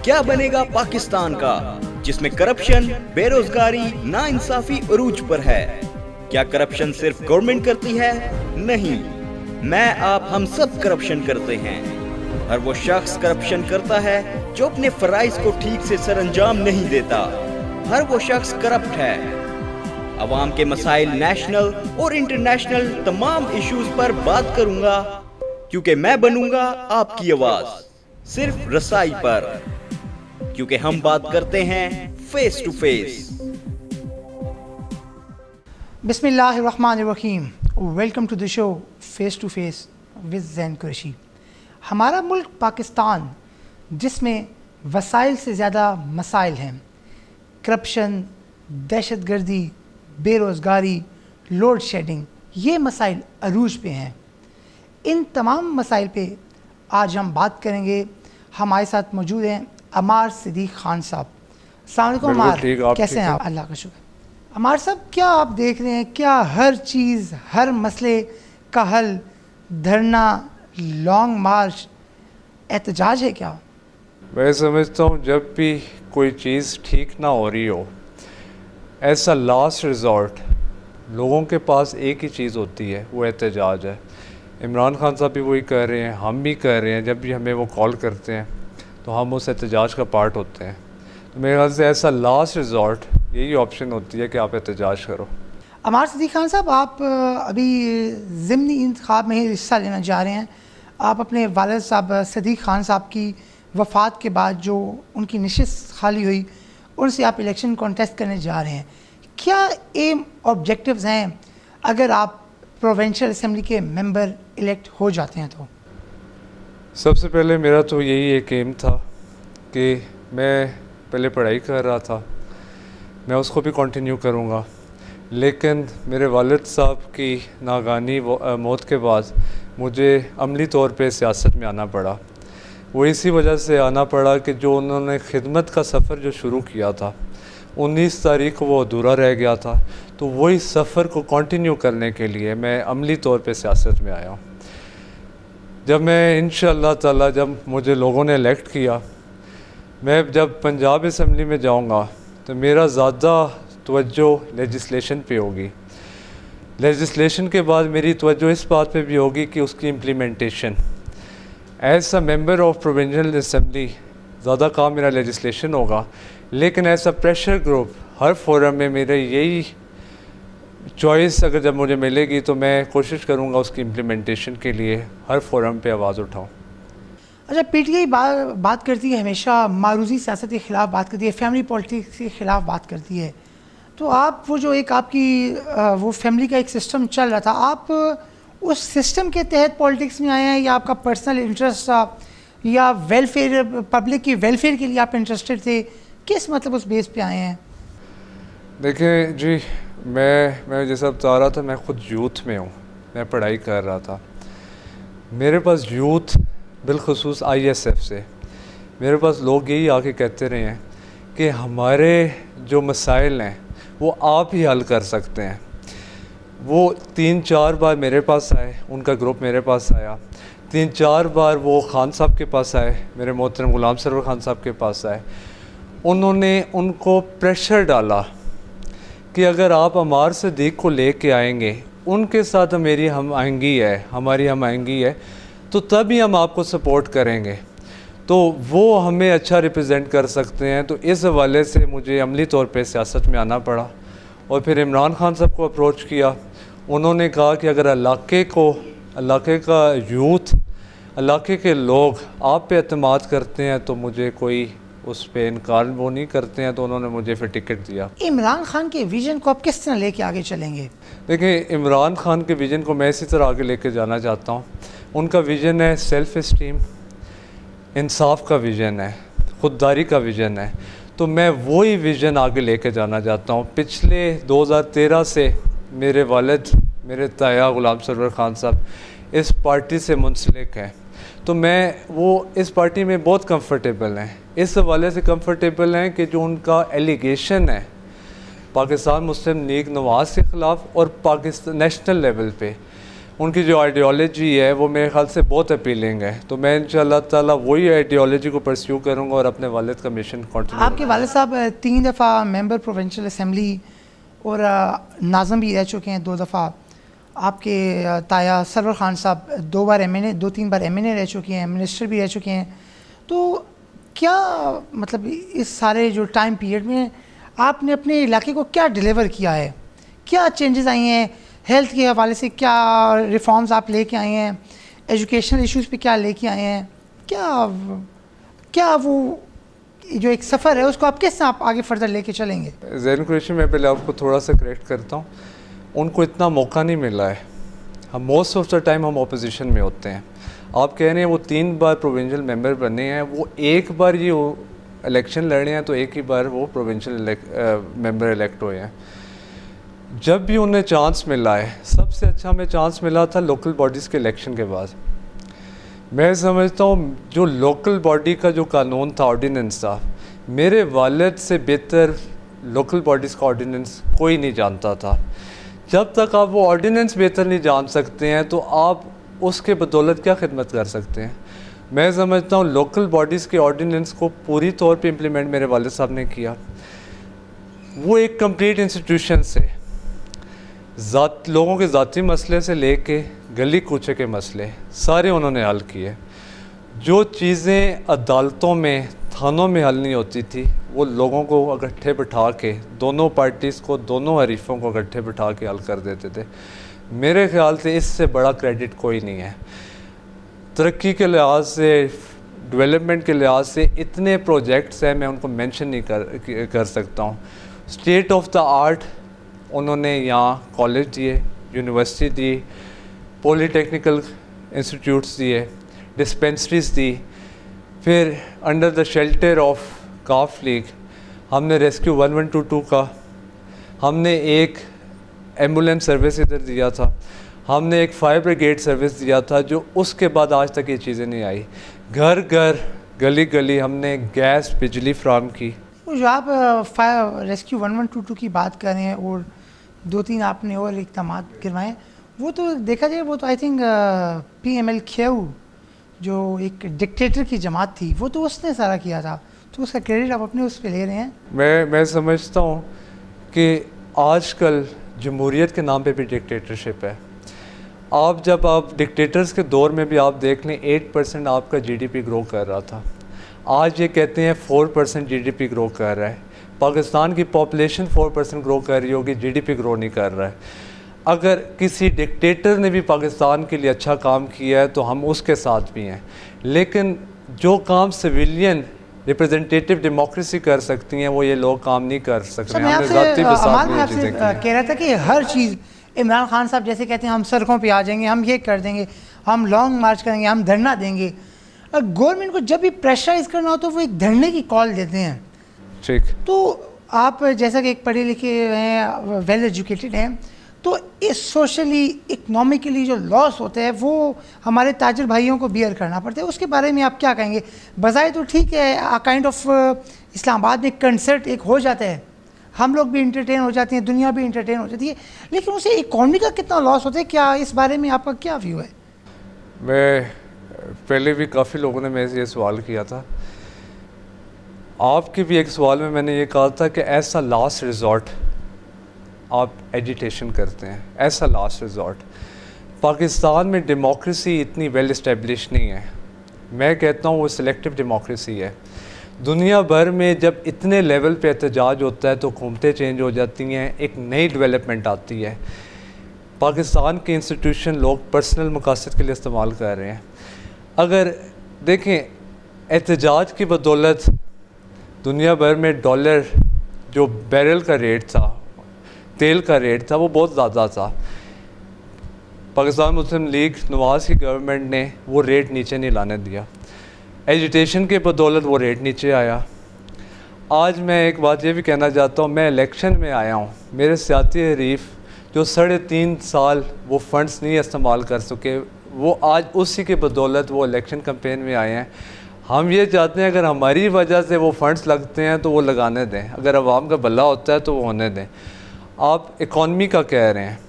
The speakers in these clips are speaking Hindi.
क्या बनेगा पाकिस्तान का, जिसमें करप्शन, बेरोजगारी, नाइंसाफी उरूज पर है। क्या करप्शन सिर्फ गवर्नमेंट करती है? नहीं, मैं, आप, हम सब करप्शन करते हैं। हर वो शख्स करप्शन करता है जो अपने फराइज को ठीक से सरअंजाम नहीं देता। हर वो शख्स करप्ट है। अवाम के मसाइल, नेशनल और इंटरनेशनल तमाम इश्यूज पर बात करूंगा, क्योंकि मैं बनूंगा आपकी आवाज, सिर्फ रसाई पर, क्योंकि हम बात करते हैं फेस टू फेस। बिस्मिल्लाहिर्रहमानिर्रहीम। Welcome to the show face to face with Zain Qureshi. हमारा मुल्क पाकिस्तान, जिसमें वसाइल से ज़्यादा मसाइल हैं, करप्शन, दहशतगर्दी, बेरोज़गारी, लोड शेडिंग, ये मसाइल अरूज पे हैं। इन तमाम मसाइल पे आज हम बात करेंगे। हमारे साथ मौजूद हैं अमार सिद्दीक खान साहब। अस्सलाम वालेकुम अमार, कैसे हैं आप? अल्लाह का शुक्र। अमार साहब, क्या आप देख रहे हैं, क्या हर चीज़, हर मसले का हल धरना, लॉन्ग मार्च, एहतजाज है क्या? मैं समझता हूँ जब भी कोई चीज़ ठीक ना हो रही हो, ऐसा लास्ट रिजॉर्ट लोगों के पास एक ही चीज़ होती है, वो एहतजाज है। इमरान खान साहब भी वही कर रहे हैं, हम भी कर रहे हैं। जब भी हमें वो कॉल करते हैं तो हम उस एहतजाज का पार्ट होते हैं। तो मेरे ख्याल से ऐसा लास्ट रिजॉर्ट यही ऑप्शन होती है कि आप एहतजाज करो। अमार सिद्दीक खान साहब, आप अभी ज़िमनी इंतखाब में ही हिस्सा लेना जा रहे हैं। आप अपने वालिद साहब सिद्दीक खान साहब की वफ़ात के बाद जो उनकी नशिस्त खाली हुई, उनसे आप इलेक्शन कॉन्टेस्ट करने जा रहे हैं। क्या एम ऑब्जेक्टिव्स हैं अगर आप प्रोविंशियल असेंबली के मेंबर इलेक्ट हो जाते हैं तो? सबसे पहले मेरा तो यही एक एम था कि मैं पहले पढ़ाई कर रहा था, मैं उसको भी कंटिन्यू करूँगा, लेकिन मेरे वालिद साहब की नागानी मौत के बाद मुझे अमली तौर पे सियासत में आना पड़ा। वो इसी वजह से आना पड़ा कि जो उन्होंने खिदमत का सफ़र जो शुरू किया था, 19 तारीख को वो अधूरा रह गया था। तो वही सफ़र को कंटिन्यू करने के लिए मैं अमली तौर पे सियासत में आया हूँ। जब मैं इंशाअल्लाह ताला, जब मुझे लोगों ने इलेक्ट किया, मैं जब पंजाब असम्बली में जाऊँगा तो मेरा ज़्यादा तवज्जो लेजिस्लेशन पे होगी। लेजिस्लेशन के बाद मेरी तवज्जो इस बात पे भी होगी कि उसकी implementation. As a member of provincial assembly ज़्यादा काम मेरा लेजिस्लेशन होगा, लेकिन ऐसा प्रेशर ग्रुप हर फोरम में मेरे यही चॉइस अगर जब मुझे मिलेगी तो मैं कोशिश करूँगा उसकी इम्प्लीमेंटेशन के लिए हर फोरम पे आवाज़ उठाऊँ। अच्छा, पीटीआई बात करती है, हमेशा मारूजी सियासत के ख़िलाफ़ बात करती है, फैमिली पॉलिटिक्स के ख़िलाफ़ बात करती है। तो आप वो जो एक आपकी वो फैमिली का एक सिस्टम चल रहा था, आप उस सिस्टम के तहत पॉलिटिक्स में आए हैं, या आपका पर्सनल इंटरेस्ट था, या वेलफेयर, पब्लिक की वेलफेयर के लिए आप इंटरेस्टेड थे? किस मतलब उस बेस पे आए हैं? देखिए जी, मैं जैसा बता रहा था, मैं ख़ुद यूथ में हूँ, मैं पढ़ाई कर रहा था। मेरे पास यूथ, बिलखुसूस ISF से मेरे पास लोग यही आके कहते रहे हैं कि हमारे जो मसाइल हैं वो आप ही हल कर सकते हैं। वो 3-4 बार मेरे पास आए, उनका ग्रुप मेरे पास आया, 3-4 बार वो खान साहब के पास आए, मेरे मोहतरम गुलाम सरवर खान साहब के पास आए। उन्होंने उनको प्रेशर डाला कि अगर आप अमार सिद्दीक को लेके आएंगे, उनके साथ मेरी हमारी हम आएंगी है, तो तभी हम आपको सपोर्ट करेंगे, तो वो हमें अच्छा रिप्रेजेंट कर सकते हैं। तो इस हवाले से मुझे अमली तौर पे सियासत में आना पड़ा। और फिर इमरान खान साहब को अप्रोच किया। उन्होंने कहा कि अगर इलाके का यूथ, इलाके के लोग आप पे एतमाद करते हैं तो मुझे कोई उस पर इनकार वो नहीं करते हैं, तो उन्होंने मुझे फिर टिकट दिया। इमरान खान के विज़न को आप किस तरह लेके आगे चलेंगे? देखिए, इमरान खान के विज़न को मैं इसी तरह आगे लेके जाना चाहता हूँ। उनका विज़न है सेल्फ़ इस्टीम, इंसाफ का विज़न है, खुददारी का विज़न है। तो मैं वही विज़न आगे लेके जाना चाहता हूँ। पिछले 2013 से मेरे वालिद, मेरे ताया गुलाम सरवर खान साहब इस पार्टी से मुंसलिक हैं, तो मैं वो इस पार्टी में बहुत कंफर्टेबल हैं। इस हवाले से कंफर्टेबल हैं कि जो उनका एलिगेशन है पाकिस्तान मुस्लिम लीग नवाज़ के ख़िलाफ़ और पाकिस्तान नेशनल लेवल पे, उनकी जो आइडियोलॉजी है वो मेरे ख्याल से बहुत अपीलिंग है, तो मैं इंशाल्लाह ताला वही आइडियोलॉजी को परस्यू करूँगा और अपने वालिद का मिशन कंटिन्यू। आपके वालिद साहब 3 दफ़ा मेंबर प्रोविंशियल असेंबली और नाज़म भी रह चुके हैं 2 दफ़ा। आपके ताया सरवर ख़ान साहब 2 बार MNA 2-3 बार MNA रह चुके हैं, मिनिस्टर भी रह चुके हैं। तो क्या मतलब इस सारे जो टाइम पीरियड में आपने अपने इलाके को क्या डिलीवर किया है, क्या चेंजेस आई हैं, हेल्थ के हवाले से क्या रिफॉर्म्स आप लेके आए हैं, एजुकेशनल इश्यूज़ पे क्या लेके आए हैं, क्या वो जो एक सफ़र है उसको आप किस आप आगे फर्दर लेके चलेंगे? ज़ैन कुरैशी, मैं पहले आपको थोड़ा सा करेक्ट करता हूँ, उनको इतना मौका नहीं मिला है। हम मोस्ट ऑफ द टाइम हम अपोजिशन में होते हैं। आप कह रहे हैं वो 3 बार प्रोविंशियल मेंबर बने हैं, वो एक बार ये इलेक्शन लड़े हैं तो एक ही बार वो प्रोविंशियल मेंबर इलेक्ट हुए हैं। जब भी उन्हें चांस मिला है, सबसे अच्छा हमें चांस मिला था लोकल बॉडीज़ के इलेक्शन के बाद। मैं समझता हूँ जो लोकल बॉडी का जो कानून था, ऑर्डिनेंस था, मेरे वालिद से बेहतर लोकल बॉडीज़ का ऑर्डिनेंस कोई नहीं जानता था। जब तक आप वो ऑर्डिनेंस बेहतर नहीं जान सकते हैं तो आप उसके बदौलत क्या खिदमत कर सकते हैं। मैं समझता हूँ लोकल बॉडीज़ के ऑर्डिनेंस को पूरी तौर पे इम्प्लीमेंट मेरे वालिद साहब ने किया। वो एक कंप्लीट इंस्टीट्यूशन से लोगों के ज़ाती मसले से लेके गली कूचे के मसले सारे उन्होंने हल किए। जो चीज़ें अदालतों में, थानों में हल नहीं होती थी, वो लोगों को इकट्ठे बिठा के, दोनों पार्टीज़ को, दोनों हरीफों को इकट्ठे बिठा के हल कर देते थे। मेरे ख्याल से इससे बड़ा क्रेडिट कोई नहीं है। तरक्की के लिहाज से, डेवलपमेंट के लिहाज से इतने प्रोजेक्ट्स हैं, मैं उनको मेंशन नहीं कर सकता हूँ। स्टेट ऑफ द आर्ट उन्होंने यहाँ कॉलेज दिए, यूनिवर्सिटी दी, पॉलीटेक्निकल इंस्टीट्यूट्स दिए, डिस्पेंसरीज दी। फिर under the shelter of calf league हमने रेस्क्यू 1122 का, हमने एक एम्बुलेंस सर्विस इधर दिया था, हमने एक फायर ब्रिगेड सर्विस दिया था, जो उसके बाद आज तक ये चीज़ें नहीं आई। घर घर, गली गली हमने गैस, बिजली फ्राहम की। जो आप फायर रेस्क्यू 1122 की बात कर रहे हैं और 2-3 आपने और इक़दाम करवाएँ, वो तो देखा जाए वो तो आई थिंक PMLQ जो एक डिक्टेटर की जमात थी, वो तो उसने सारा किया था, तो उसका क्रेडिट आप अपने उस पर ले रहे हैं। मैं समझता हूँ कि आजकल जमहूरियत के नाम पे भी डिक्टेटरशिप है। आप डिक्टेटर्स के दौर में भी आप देख लें 8% आपका GDP ग्रो कर रहा था, आज ये कहते हैं 4% GDP ग्रो कर रहा है। पाकिस्तान की पॉपुलेशन 4% ग्रो कर रही होगी, GDP ग्रो नहीं कर रहा है। अगर किसी डिक्टेटर ने भी पाकिस्तान के लिए अच्छा काम किया है तो हम उसके साथ भी हैं, लेकिन जो काम सिविलियन रिप्रेजेंटेटिव डेमोक्रेसी कर सकती हैं वो ये लोग काम नहीं कर सकते। मैं आपसे कह रहा था कि हर चीज़ इमरान खान साहब जैसे कहते हैं हम सड़कों पे आ जाएंगे, हम ये कर देंगे, हम लॉन्ग मार्च करेंगे, हम धरना देंगे। गवर्नमेंट को जब भी प्रेशराइज करना हो तो वो एक धरने की कॉल देते हैं। ठीक, तो आप जैसा कि एक पढ़े लिखे हैं, वेल एजुकेटेड हैं, तो इस सोशली इकनॉमिकली जो लॉस होते हैं वो हमारे ताजर भाइयों को बियर करना पड़ता है। उसके बारे में आप क्या कहेंगे? बजाय तो ठीक है, काइंड ऑफ इस्लामाबाद में कंसर्ट एक हो जाता है, हम लोग भी इंटरटेन हो जाते हैं, दुनिया भी इंटरटेन हो जाती है, लेकिन उसे इकॉनमी का कितना लॉस होता है? क्या इस बारे में आपका क्या व्यू है? मैं पहले भी काफ़ी लोगों ने मेरे से ये सवाल किया था, आपके भी एक सवाल में मैंने ये कहा था कि ऐसा लास्ट रिजॉर्ट आप एजिटेशन करते हैं, ऐसा लास्ट रिजॉर्ट। पाकिस्तान में डेमोक्रेसी इतनी वेल इस्टेब्लिश नहीं है, मैं कहता हूँ वो सिलेक्टिव डेमोक्रेसी है। दुनिया भर में जब इतने लेवल पे एहतजाज होता है तो हुकूमतें चेंज हो जाती हैं, एक नई डेवलपमेंट आती है। पाकिस्तान के इंस्टीट्यूशन लोग पर्सनल मकासद के लिए इस्तेमाल कर रहे हैं। अगर देखें, एहतजाज की बदौलत दुनिया भर में डॉलर जो बैरल का रेट था, तेल का रेट था, वो बहुत ज़्यादा था। पाकिस्तान मुस्लिम लीग नवाज़ की गवर्नमेंट ने वो रेट नीचे नहीं लाने दिया, एजिटेशन के बदौलत वो रेट नीचे आया। आज मैं एक बात ये भी कहना चाहता हूँ, मैं इलेक्शन में आया हूँ, मेरे सियासी हरीफ जो 3.5 साल वो फंड्स नहीं इस्तेमाल कर सके, वो आज उसी के बदौलत वो इलेक्शन कैंपेन में आए हैं। हम ये चाहते हैं अगर हमारी वजह से वो फंड्स लगते हैं तो वो लगाने दें, अगर आवाम का भला होता है तो वो होने दें। आप इकॉनमी का कह रहे हैं,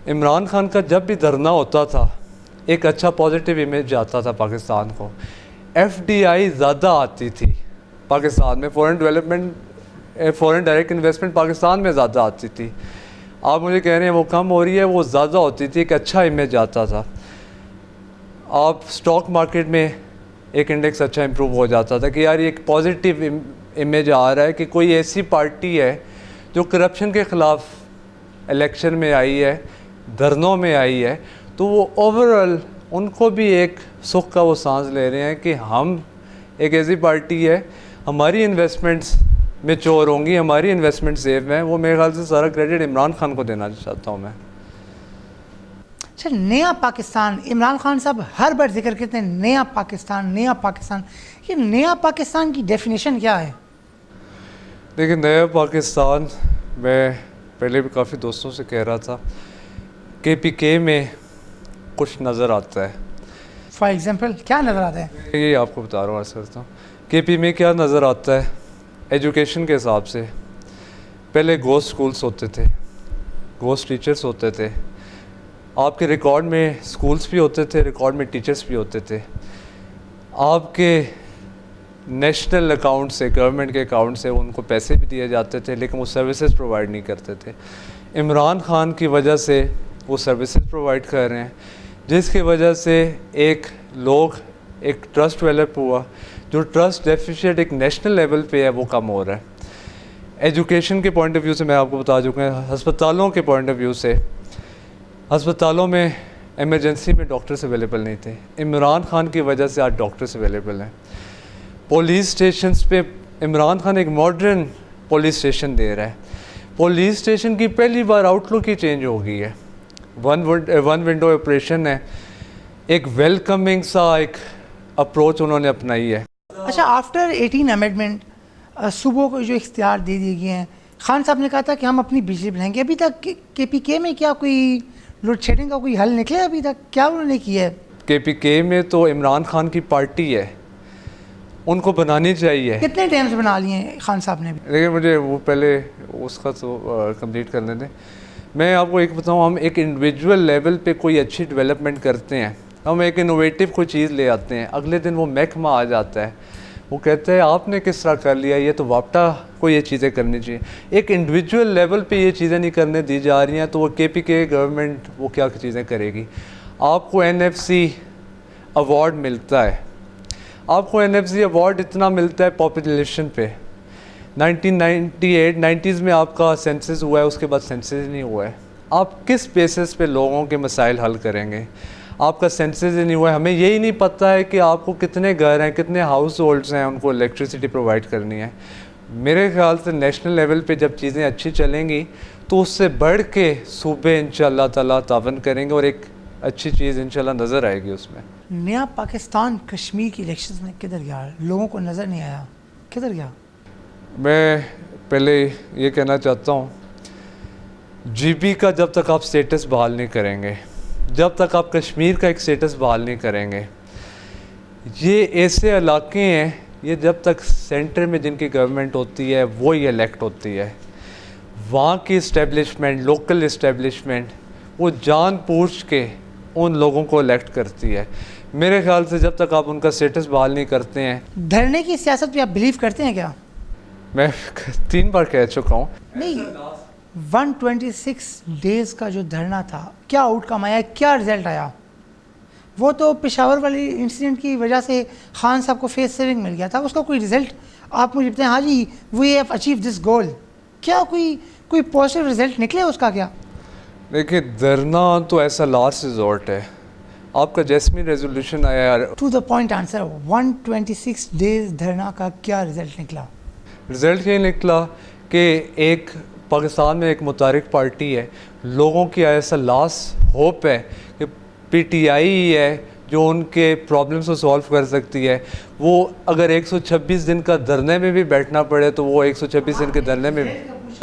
इमरान खान का जब भी धरना होता था एक अच्छा पॉजिटिव इमेज जाता था पाकिस्तान को। FDI ज़्यादा आती थी पाकिस्तान में, फॉरेन डायरेक्ट इन्वेस्टमेंट पाकिस्तान में ज़्यादा आती थी। आप मुझे कह रहे हैं वो कम हो रही है, वो ज़्यादा होती थी, एक अच्छा इमेज आता था। आप स्टॉक मार्केट में एक इंडेक्स अच्छा इम्प्रूव हो जाता था कि यार ये एक पॉजिटिव इमेज आ रहा है कि कोई ऐसी पार्टी है जो करप्शन के ख़िलाफ़ इलेक्शन में आई है, धरनों में आई है, तो वो ओवरऑल उनको भी एक सुख का वो सांस ले रहे हैं कि हम एक ऐसी पार्टी है, हमारी इन्वेस्टमेंट्स मैच्योर होंगी, हमारी इन्वेस्टमेंट सेफ हैं। वो मेरे ख्याल से सारा क्रेडिट इमरान खान को देना चाहता हूँ मैं। अच्छा, नया पाकिस्तान, इमरान खान साहब हर बार जिक्र करते हैं नया पाकिस्तान, नया पाकिस्तान। ये नया पाकिस्तान की डेफिनेशन क्या है? देखिए, नया पाकिस्तान, मैं पहले भी काफ़ी दोस्तों से कह रहा था, KPK में कुछ नज़र आता है। फॉर एग्जाम्पल क्या नज़र आता है? यही आपको बता रहा हूँ, अर्ज़ करता हूँ। KP में क्या नज़र आता है एजुकेशन के हिसाब से? पहले घोस्ट स्कूल्स होते थे, घोस्ट टीचर्स होते थे। आपके रिकॉर्ड में स्कूल्स भी होते थे, रिकॉर्ड में टीचर्स भी होते थे। आपके नेशनल अकाउंट से, गवर्नमेंट के अकाउंट से उनको पैसे भी दिए जाते थे, लेकिन वो सर्विसेज प्रोवाइड नहीं करते थे। इमरान खान की वजह से वो सर्विसेज प्रोवाइड कर रहे हैं, जिसकी वजह से एक ट्रस्ट डेवलप हुआ। जो ट्रस्ट डेफिशिएंट एक नेशनल लेवल पे है वो कम हो रहा है। एजुकेशन के पॉइंट ऑफ व्यू से मैं आपको बता चुका हूँ। अस्पतालों के पॉइंट ऑफ व्यू से, अस्पतालों में इमरजेंसी में डॉक्टर्स अवेलेबल नहीं थे, इमरान खान की वजह से आज डॉक्टर्स अवेलेबल हैं। पुलिस स्टेशंस पे इमरान खान एक मॉडर्न पुलिस स्टेशन दे रहा है। पुलिस स्टेशन की पहली बार आउटलुक ही चेंज हो गई है। वन विंडो ऑपरेशन है, एक वेलकमिंग सा एक अप्रोच उन्होंने अपनाई है। अच्छा, आफ्टर 18 अमेंडमेंट सूबों को जो इख्तियार दे दिए गए हैं, खान साहब ने कहा था कि हम अपनी बिजली बनाएंगे। अभी तक KPK में क्या कोई लोड शेडिंग का कोई हल निकले? अभी तक क्या उन्होंने किया है? KPK में तो इमरान खान की पार्टी है, उनको बनानी चाहिए। कितने टाइम से बना लिए हैं खान साहब ने? लेकिन मुझे वो पहले उसका तो कंप्लीट करने दें। मैं आपको एक बताऊँ, हम एक इंडिविजुअल लेवल पे कोई अच्छी डेवलपमेंट करते हैं, हम एक इनोवेटिव कोई चीज़ ले आते हैं, अगले दिन वो महकमा आ जाता है, वो कहते हैं आपने किस तरह कर लिया, ये तो वापटा को ये चीज़ें करनी चाहिए। एक इंडिविजुअल लेवल पे ये चीज़ें नहीं करने दी जा रही हैं, तो वो KPK गवर्नमेंट वो क्या चीज़ें करेगी? आपको NFC अवार्ड मिलता है, आपको NFC अवार्ड इतना मिलता है पॉपुलेशन पे। 1990s में आपका सेंसस हुआ है, उसके बाद सेंसस नहीं हुआ है। आप किस बेसिस पे लोगों के मसाइल हल करेंगे? आपका सेंसस ही नहीं हुआ है। हमें यही नहीं पता है कि आपको कितने घर हैं, कितने हाउस होल्ड्स हैं, उनको इलेक्ट्रिसिटी प्रोवाइड करनी है। मेरे ख्याल से नेशनल लेवल पे जब चीज़ें अच्छी चलेंगी तो उससे बढ़ के सूबे इंशाअल्लाह ताला तावन करेंगे और एक अच्छी चीज़ इंशाअल्लाह नज़र आएगी उसमें। नया पाकिस्तान कश्मीर की इलेक्शंस में किधर गया? लोगों को नज़र नहीं आया, किधर गया? मैं पहले ये कहना चाहता हूँ, GB का जब तक आप स्टेटस बहाल नहीं करेंगे, जब तक आप कश्मीर का एक स्टेटस बहाल नहीं करेंगे, ये ऐसे इलाके हैं, ये जब तक सेंटर में जिनकी गवर्नमेंट होती है वो ही इलेक्ट होती है, वहाँ की इस्टेब्लिशमेंट, लोकल इस्टेब्लिशमेंट वो जानबूझ के उन लोगों को इलेक्ट करती है। मेरे ख्याल से जब तक आप उनका स्टेटस बहाल नहीं करते हैं। धरने की सियासत पे आप बिलीव करते हैं क्या? मैं 3 बार कह चुका हूँ। नहीं, 126 डेज़ का जो धरना था, क्या आउटकम आया, क्या रिज़ल्ट आया? वो तो पेशावर वाली इंसिडेंट की वजह से खान साहब को फेस सेविंग मिल गया था, उसका कोई रिज़ल्ट आप मुझे बताएं। हाँ जी, we have achieve this goal, क्या कोई पॉजिटिव रिज़ल्ट निकले उसका क्या? देखिए, धरना तो ऐसा लास्ट रिजॉर्ट है। आपका जैस्मिन रेजोल्यूशन आया, to the point answer, 126 days धरना का क्या रिज़ल्ट निकला? रिज़ल्ट ये निकला कि एक पाकिस्तान में एक मुतारिक पार्टी है, लोगों की ऐसा लास्ट होप है कि PTI ही है जो उनके प्रॉब्लम्स को सॉल्व कर सकती है। वो अगर 126 दिन का धरने में भी बैठना पड़े तो वो 126 दिन के धरने में।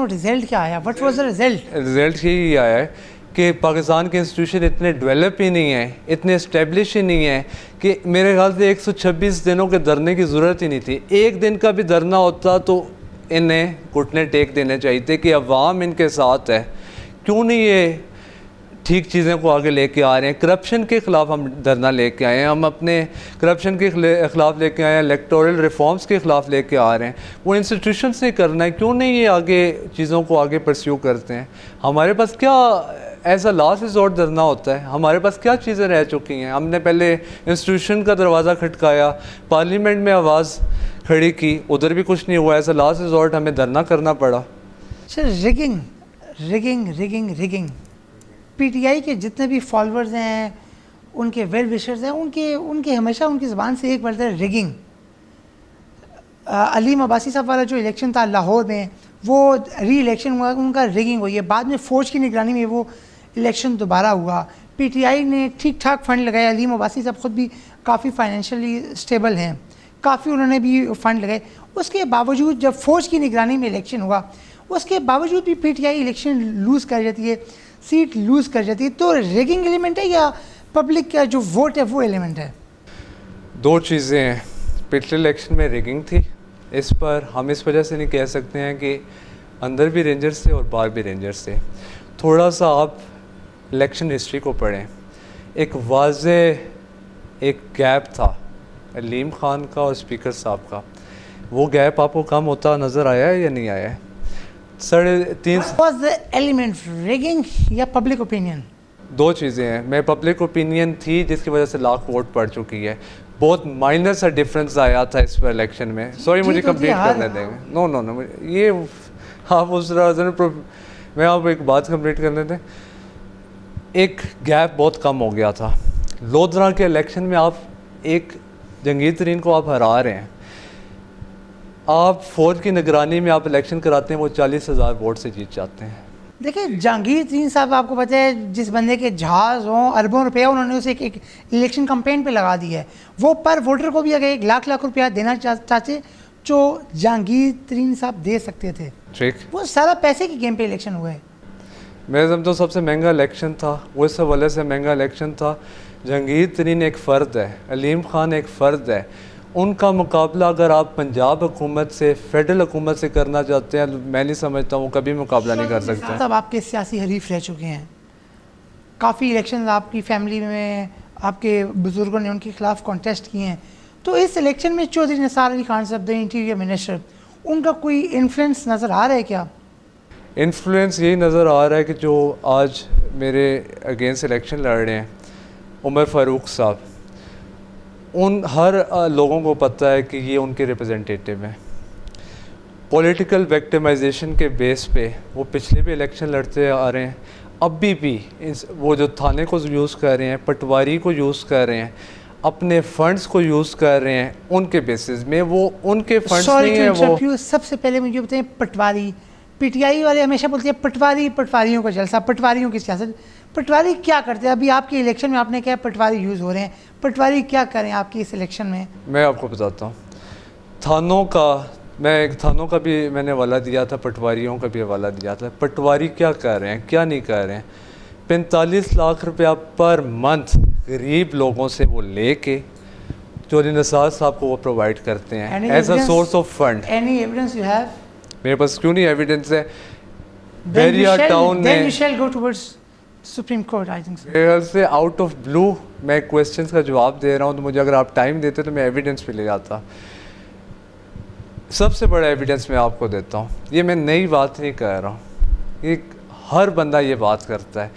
रिज़ल्ट क्या आया? What was the result? Result यही आया है कि पाकिस्तान के इंस्टीट्यूशन इतने डेवलप ही नहीं है, इतने इस्टेब्लिश ही नहीं है कि मेरे ख्याल से 126 दिनों के धरने की ज़रूरत ही नहीं थी। एक दिन का भी धरना होता तो इन्हें घुटने टेक देने चाहिए थे कि अवाम इनके साथ है। क्यों नहीं ये ठीक चीज़ें को आगे लेके आ रहे हैं। करप्शन के ख़िलाफ़ हम धरना लेके आए हैं, हम अपने करप्शन के ख़िलाफ़ लेके आए हैं, इलेक्टोरल रिफॉर्म्स के ख़िलाफ़ लेके आ रहे हैं। वो इंस्टीट्यूशंस ने करना है, क्यों नहीं ये आगे चीज़ों को आगे परस्यू करते हैं। हमारे पास क्या ऐसा लास्ट रिजॉर्ट धरना होता है, हमारे पास क्या चीज़ें रह चुकी हैं। हमने पहले इंस्टीट्यूशन का दरवाज़ा खटकाया, पार्लियामेंट में आवाज़ खड़ी की, उधर भी कुछ नहीं हुआ। ऐसा लास्ट रिजॉर्ट हमें धरना करना पड़ा। Sir rigging rigging rigging rigging, PTI के जितने भी फॉलोअर्स हैं, उनके वेल विशर्स हैं, उनके हमेशा उनकी ज़बान से एक वर्ड है रिगिंग। अलीम अब्बासी साहब वाला जो इलेक्शन था लाहौर में, वो री इलेक्शन हुआ, उनका रिगिंग हुई है। बाद में फ़ौज की निगरानी में वो इलेक्शन दोबारा हुआ। पीटीआई ने ठीक ठाक फंड लगाए। अलीम अब्बासी साहब ख़ुद भी काफ़ी फाइनेंशियली स्टेबल हैं, काफ़ी उन्होंने भी फंड लगाए। उसके बावजूद जब फ़ौज की निगरानी में इलेक्शन हुआ, उसके बावजूद भी पीटीआई इलेक्शन लूज़ कर जाती है, सीट लूज़ कर जाती है। तो रिगिंग एलिमेंट है या पब्लिक का जो वोट है वो एलिमेंट है? दो चीज़ें हैं। पिछले इलेक्शन में रिगिंग थी, इस पर हम इस वजह से नहीं कह सकते हैं कि अंदर भी रेंजर्स थे और बाहर भी रेंजर्स थे। थोड़ा सा आप इलेक्शन हिस्ट्री को पढ़ें, एक वाज़े एक गैप था अलीम ख़ान का और स्पीकर साहब का। वो गैप आपको कम होता नज़र आया है या नहीं आया है? 3.5 वाज द एलिमेंट रिगिंग या पब्लिक ओपिनियन? दो चीज़ें हैं। मैं पब्लिक ओपिनियन थी जिसकी वजह से लाख वोट पड़ चुकी है। बहुत माइनर सा डिफरेंस आया था इस पर इलेक्शन में। सॉरी, मुझे कंप्लीट करने देंगे? नो नो नो, ये आप उस मैं आप एक बात कंप्लीट करने दें। एक गैप बहुत कम हो गया था। लोधरा के इलेक्शन में आप एक जंगीर तरीन को आप हरा रहे हैं, आप फ़ौज की निगरानी में आप इलेक्शन कराते हैं, वो 40,000 वोट से जीत जाते हैं। देखिए जहांगीर तरीन साहब, आपको पता है जिस बंदे के जहाज़ हों, अरबों रुपया उन्होंने उसे एक इलेक्शन कैंपेन पे लगा दिया है। वो पर वोटर को भी अगर 1 लाख रुपया देना चाहते जो जहांगीर तरीन साहब दे सकते थे, ठीक, वो सारा पैसे की गेम पे इलेक्शन हुआ है। मैं समझता हूँ सबसे महंगा इलेक्शन था, वो इस हवाले से महंगा इलेक्शन था। जहांगीर तरीन एक फ़र्द है, अलीम ख़ान एक फ़र्द है। उनका मुकाबला अगर आप पंजाब हुकूमत से, फेडरल हुकूमत से करना चाहते हैं, मैं नहीं समझता हूँ कभी मुकाबला नहीं कर सकते। साहब आपके सियासी हरीफ रह चुके हैं, काफ़ी इलेक्शन आपकी फैमिली में आपके बुज़ुर्गों ने उनके खिलाफ कॉन्टेस्ट किए हैं। तो इस इलेक्शन में चौधरी निसार अली खान साहब, द इंटीरियर मिनिस्टर, उनका कोई इन्फ्लुएंस नज़र आ रहा है क्या? इन्फ्लुएंस यही नज़र आ रहा है कि जो आज मेरे अगेंस्ट इलेक्शन लड़ रहे हैं उमर फ़ारूक साहब, उन हर लोगों को पता है कि ये उनके रिप्रेजेंटेटिव हैं। पॉलिटिकल विक्टिमाइजेशन के बेस पे वो पिछले भी इलेक्शन लड़ते आ रहे हैं, अभी भी वो जो थाने को यूज़ कर रहे हैं, पटवारी को यूज़ कर रहे हैं, अपने फंड्स को यूज़ कर रहे हैं, उनके बेसिस में वो उनके फंड्स नहीं है। वो सबसे पहले मुझे बताएं, पटवारी, पीटीआई वाले हमेशा बोलते हैं पटवारी, पटवारियों का जलसा, पटवारियों की सियासत। पटवारी क्या करते हैं? अभी आपके इलेक्शन में आपने क्या पटवारी यूज़ हो रहे हैं, पटवारी क्या करें आपकी इस इलेक्शन में? मैं आपको बताता हूँ। थानों का भी मैंने हवाला दिया था, पटवारियों का भी हवाला दिया था। पटवारी क्या कर रहे हैं, क्या नहीं कर रहे हैं? 45 लाख रुपया पर मंथ गरीब लोगों से वो लेके चौधरी निसार साहब को वो प्रोवाइड करते हैं as a source of fund. Any evidence you have? मेरे पास क्यों नहीं एविडेंस है? बैरिया टाउन में supreme court, I think say out of blue मैं क्वेश्चंस का जवाब दे रहा हूँ, तो मुझे अगर आप टाइम देते तो मैं एविडेंस पे ले जाता। सबसे बड़ा एविडेंस मैं आपको देता हूँ, ये मैं नई बात नहीं कर रहा हूँ, ये हर बंदा ये बात करता है।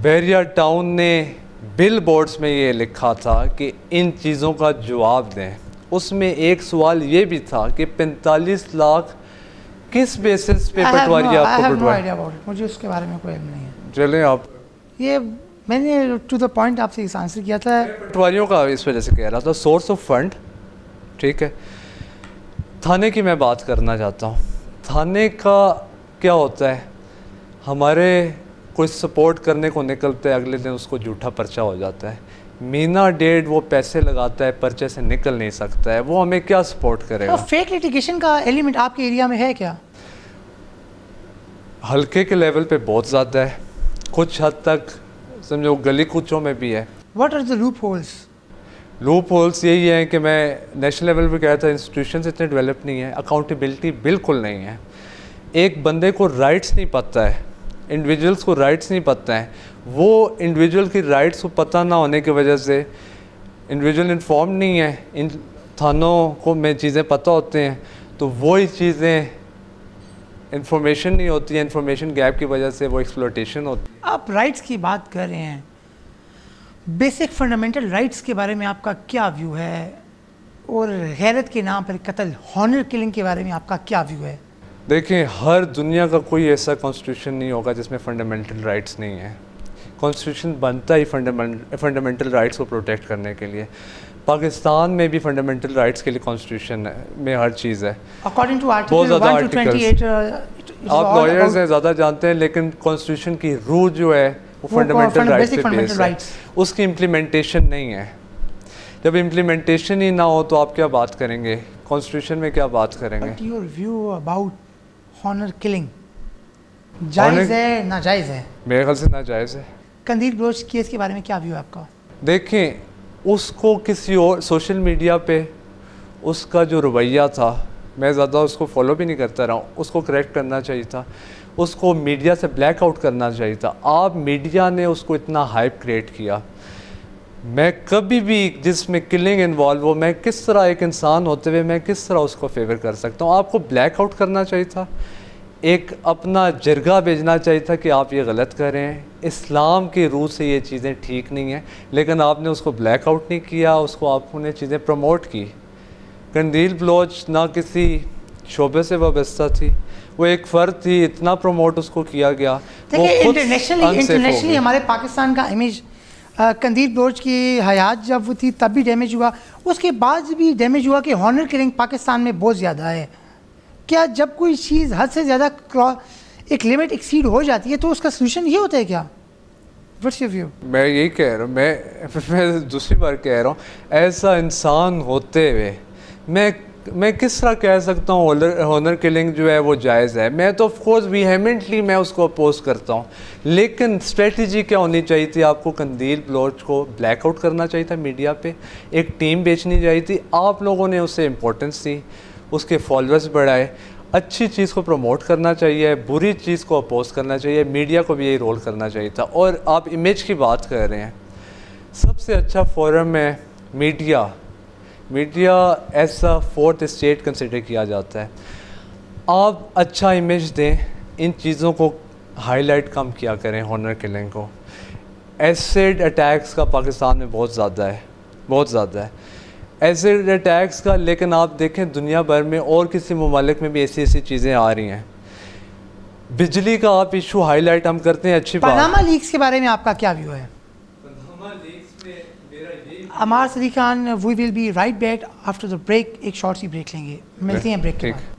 बैरिया टाउन ने बिल बोर्ड्स में ये लिखा था कि इन चीज़ों का जवाब दें। उसमें एक सवाल ये भी था कि 45 लाख किस बेसिस पे पटवारी आपको पटवारी? मुझे उसके बारे में कोई नहीं है। चलें आप, ये मैंने टू द पॉइंट आपसे इस आंसर किया था। पटवारियों का इस वजह से कह रहा था, सोर्स ऑफ फंड, ठीक है। थाने की मैं बात करना चाहता हूँ। थाने का क्या होता है, हमारे कोई सपोर्ट करने को निकलता है, अगले दिन उसको झूठा पर्चा हो जाता है। मीना डेढ़ वो पैसे लगाता है, पर्चे से निकल नहीं सकता है, वो हमें क्या सपोर्ट करेगा? तो फेक लिटिगेशन का एलिमेंट आपके एरिया में है क्या? हल्के के लेवल पे बहुत ज़्यादा है, कुछ हद तक समझो गली कूचों में भी है। What are the loopholes? Loopholes यही है कि मैं नेशनल लेवल पे कहा था, इंस्टीट्यूशन इतने डेवलप नहीं है, अकाउंटेबिलिटी बिल्कुल नहीं है। एक बंदे को राइट्स नहीं पता है, इंडिविजुअल्स को राइट्स नहीं पता हैं, वो इंडिविजुअल की राइट्स को पता ना होने की वजह से इंडिविजुअल इन्फॉर्म नहीं है, इन थानों को में चीज़ें पता होते हैं तो वही चीज़ें इंफॉर्मेशन नहीं होती है, इंफॉर्मेशन गैप की वजह से वो एक्सप्लॉयटेशन होती है। आप राइट्स की बात कर रहे हैं, बेसिक फंडामेंटल राइट्स के बारे में आपका क्या व्यू है, और गैरत के नाम पर कत्ल, हॉनर किलिंग के बारे में आपका क्या व्यू है? देखिए, हर दुनिया का कोई ऐसा कॉन्स्टिट्यूशन नहीं होगा जिसमें फंडामेंटल राइट्स नहीं है। कॉन्स्टिट्यूशन बनता ही फंडामेंटल राइट्स को प्रोटेक्ट करने के लिए। पाकिस्तान में भी फंडामेंटल राइट्स के लिए कॉन्स्टिट्यूशन में हर चीज़ है। अकॉर्डिंग टू बहुत ज़्यादा आर्टिकल 128 आप लॉयर्स हैं, ज़्यादा जानते हैं, लेकिन कॉन्स्टिट्यूशन की रूह जो है वो फंडामेंटल राइट्स पे बेस्ड है, उसकी इम्प्लीमेंटेशन नहीं है। जब इम्प्लीमेंटेशन ही ना हो तो आप क्या बात करेंगे, कॉन्स्टिट्यूशन में क्या बात करेंगे? But your view about honor killing, जायज़ है नाजायज़ है? मेरे ख्याल से नाजायज़ है। कंदील बलोच केस के बारे में क्या व्यू है आपका? देखें, उसको किसी और सोशल मीडिया पे उसका जो रवैया था, मैं ज़्यादा उसको फॉलो भी नहीं करता रहा हूँ, उसको करेक्ट करना चाहिए था, उसको मीडिया से ब्लैक आउट करना चाहिए था। आप मीडिया ने उसको इतना हाइप क्रिएट किया। मैं कभी भी जिसमें किलिंग इन्वॉल्व हो, मैं किस तरह एक इंसान होते हुए मैं किस तरह उसको फेवर कर सकता हूँ? आपको ब्लैक आउट करना चाहिए था, एक अपना जरगा भेजना चाहिए था कि आप ये गलत कर रहे हैं, इस्लाम के रूह से ये चीज़ें ठीक नहीं हैं, लेकिन आपने उसको ब्लैक आउट नहीं किया, उसको आपने चीज़ें प्रमोट की। कंदील बलोच ना किसी शोबे से वाबस्ता थी, वो एक फ़र्द थी, इतना प्रमोट उसको किया गया। देखिए, इंटरनेशनली हमारे पाकिस्तान का इमेज कंदील बलोच की हयात जब वो थी तब भी डैमेज हुआ, उसके बाद भी डैमेज हुआ कि हॉनर किलिंग पाकिस्तान में बहुत ज़्यादा है। क्या जब कोई चीज़ हद से ज़्यादा एक लिमिट एक्सीड हो जाती है तो उसका सोल्यूशन ये होता है क्या? What's your view? मैं यही कह रहा हूँ, मैं दूसरी बार कह रहा हूँ, ऐसा इंसान होते हुए मैं किस तरह कह सकता हूँ हॉनर किलिंग जो है वो जायज़ है? मैं तो ऑफकोर्स वीहेमेंटली मैं उसको अपोज करता हूँ, लेकिन स्ट्रेटजी क्या होनी चाहिए थी? आपको कंदील बलोच को ब्लैक आउट करना चाहिए था मीडिया पे, एक टीम बेचनी चाहिए थी। आप लोगों ने उससे इम्पोर्टेंस दी, उसके फॉलोअर्स बढ़ाए, अच्छी चीज़ को प्रमोट करना चाहिए, बुरी चीज़ को अपोज करना चाहिए, मीडिया को भी यही रोल करना चाहिए था। और आप इमेज की बात कर रहे हैं, सबसे अच्छा फोरम है मीडिया ऐसा फोर्थ स्टेट कंसिडर किया जाता है। आप अच्छा इमेज दें, इन चीज़ों को हाईलाइट कम किया करें। हॉनर किलिंग को, एसिड अटैक्स का पाकिस्तान में बहुत ज़्यादा है एसिड अटैक्स का, लेकिन आप देखें दुनिया भर में और किसी ममालिक में भी ऐसी चीज़ें आ रही हैं। बिजली का आप इशू हाईलाइट हम करते हैं, अच्छी बात। पनामा लीक्स के बारे में आपका क्या व्यू है? Ammar Sadi Khan, we will be right back after the break. एक शॉर्ट सी ब्रेक लेंगे, मिलते हैं ब्रेक के बाद।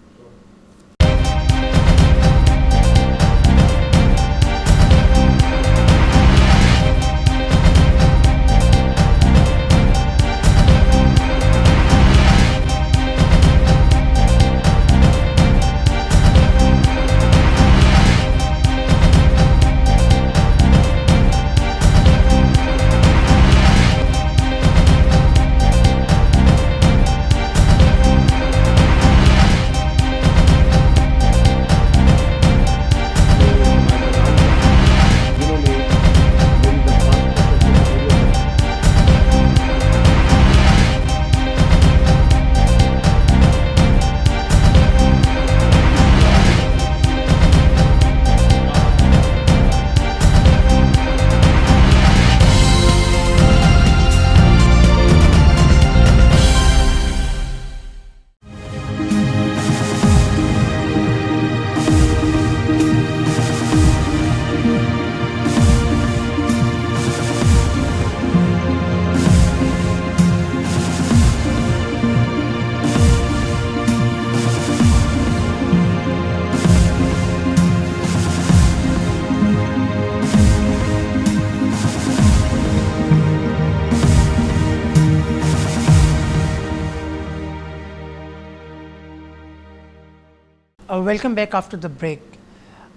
Welcome back after the break.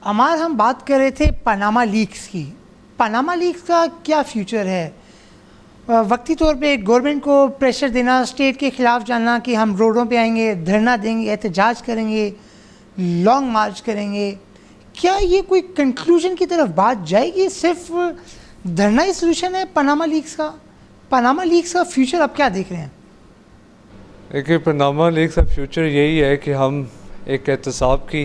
Ammar, हम बात कर रहे थे पनामा लीक्स की। पनामा लीक्स का क्या फ्यूचर है? वक्ती तौर पे गवर्नमेंट को प्रेशर देना, स्टेट के ख़िलाफ़ जाना कि हम रोडों पे आएंगे, धरना देंगे, एहतजाज करेंगे, लॉन्ग मार्च करेंगे, क्या ये कोई कंक्लूजन की तरफ बात जाएगी? सिर्फ धरना ही सोल्यूशन है पनामा लीक्स का? पनामा लीक्स का फ्यूचर आप क्या देख रहे हैं? देखिए, पनामा लीक्स का फ्यूचर यही है कि हम एक एहतसाब की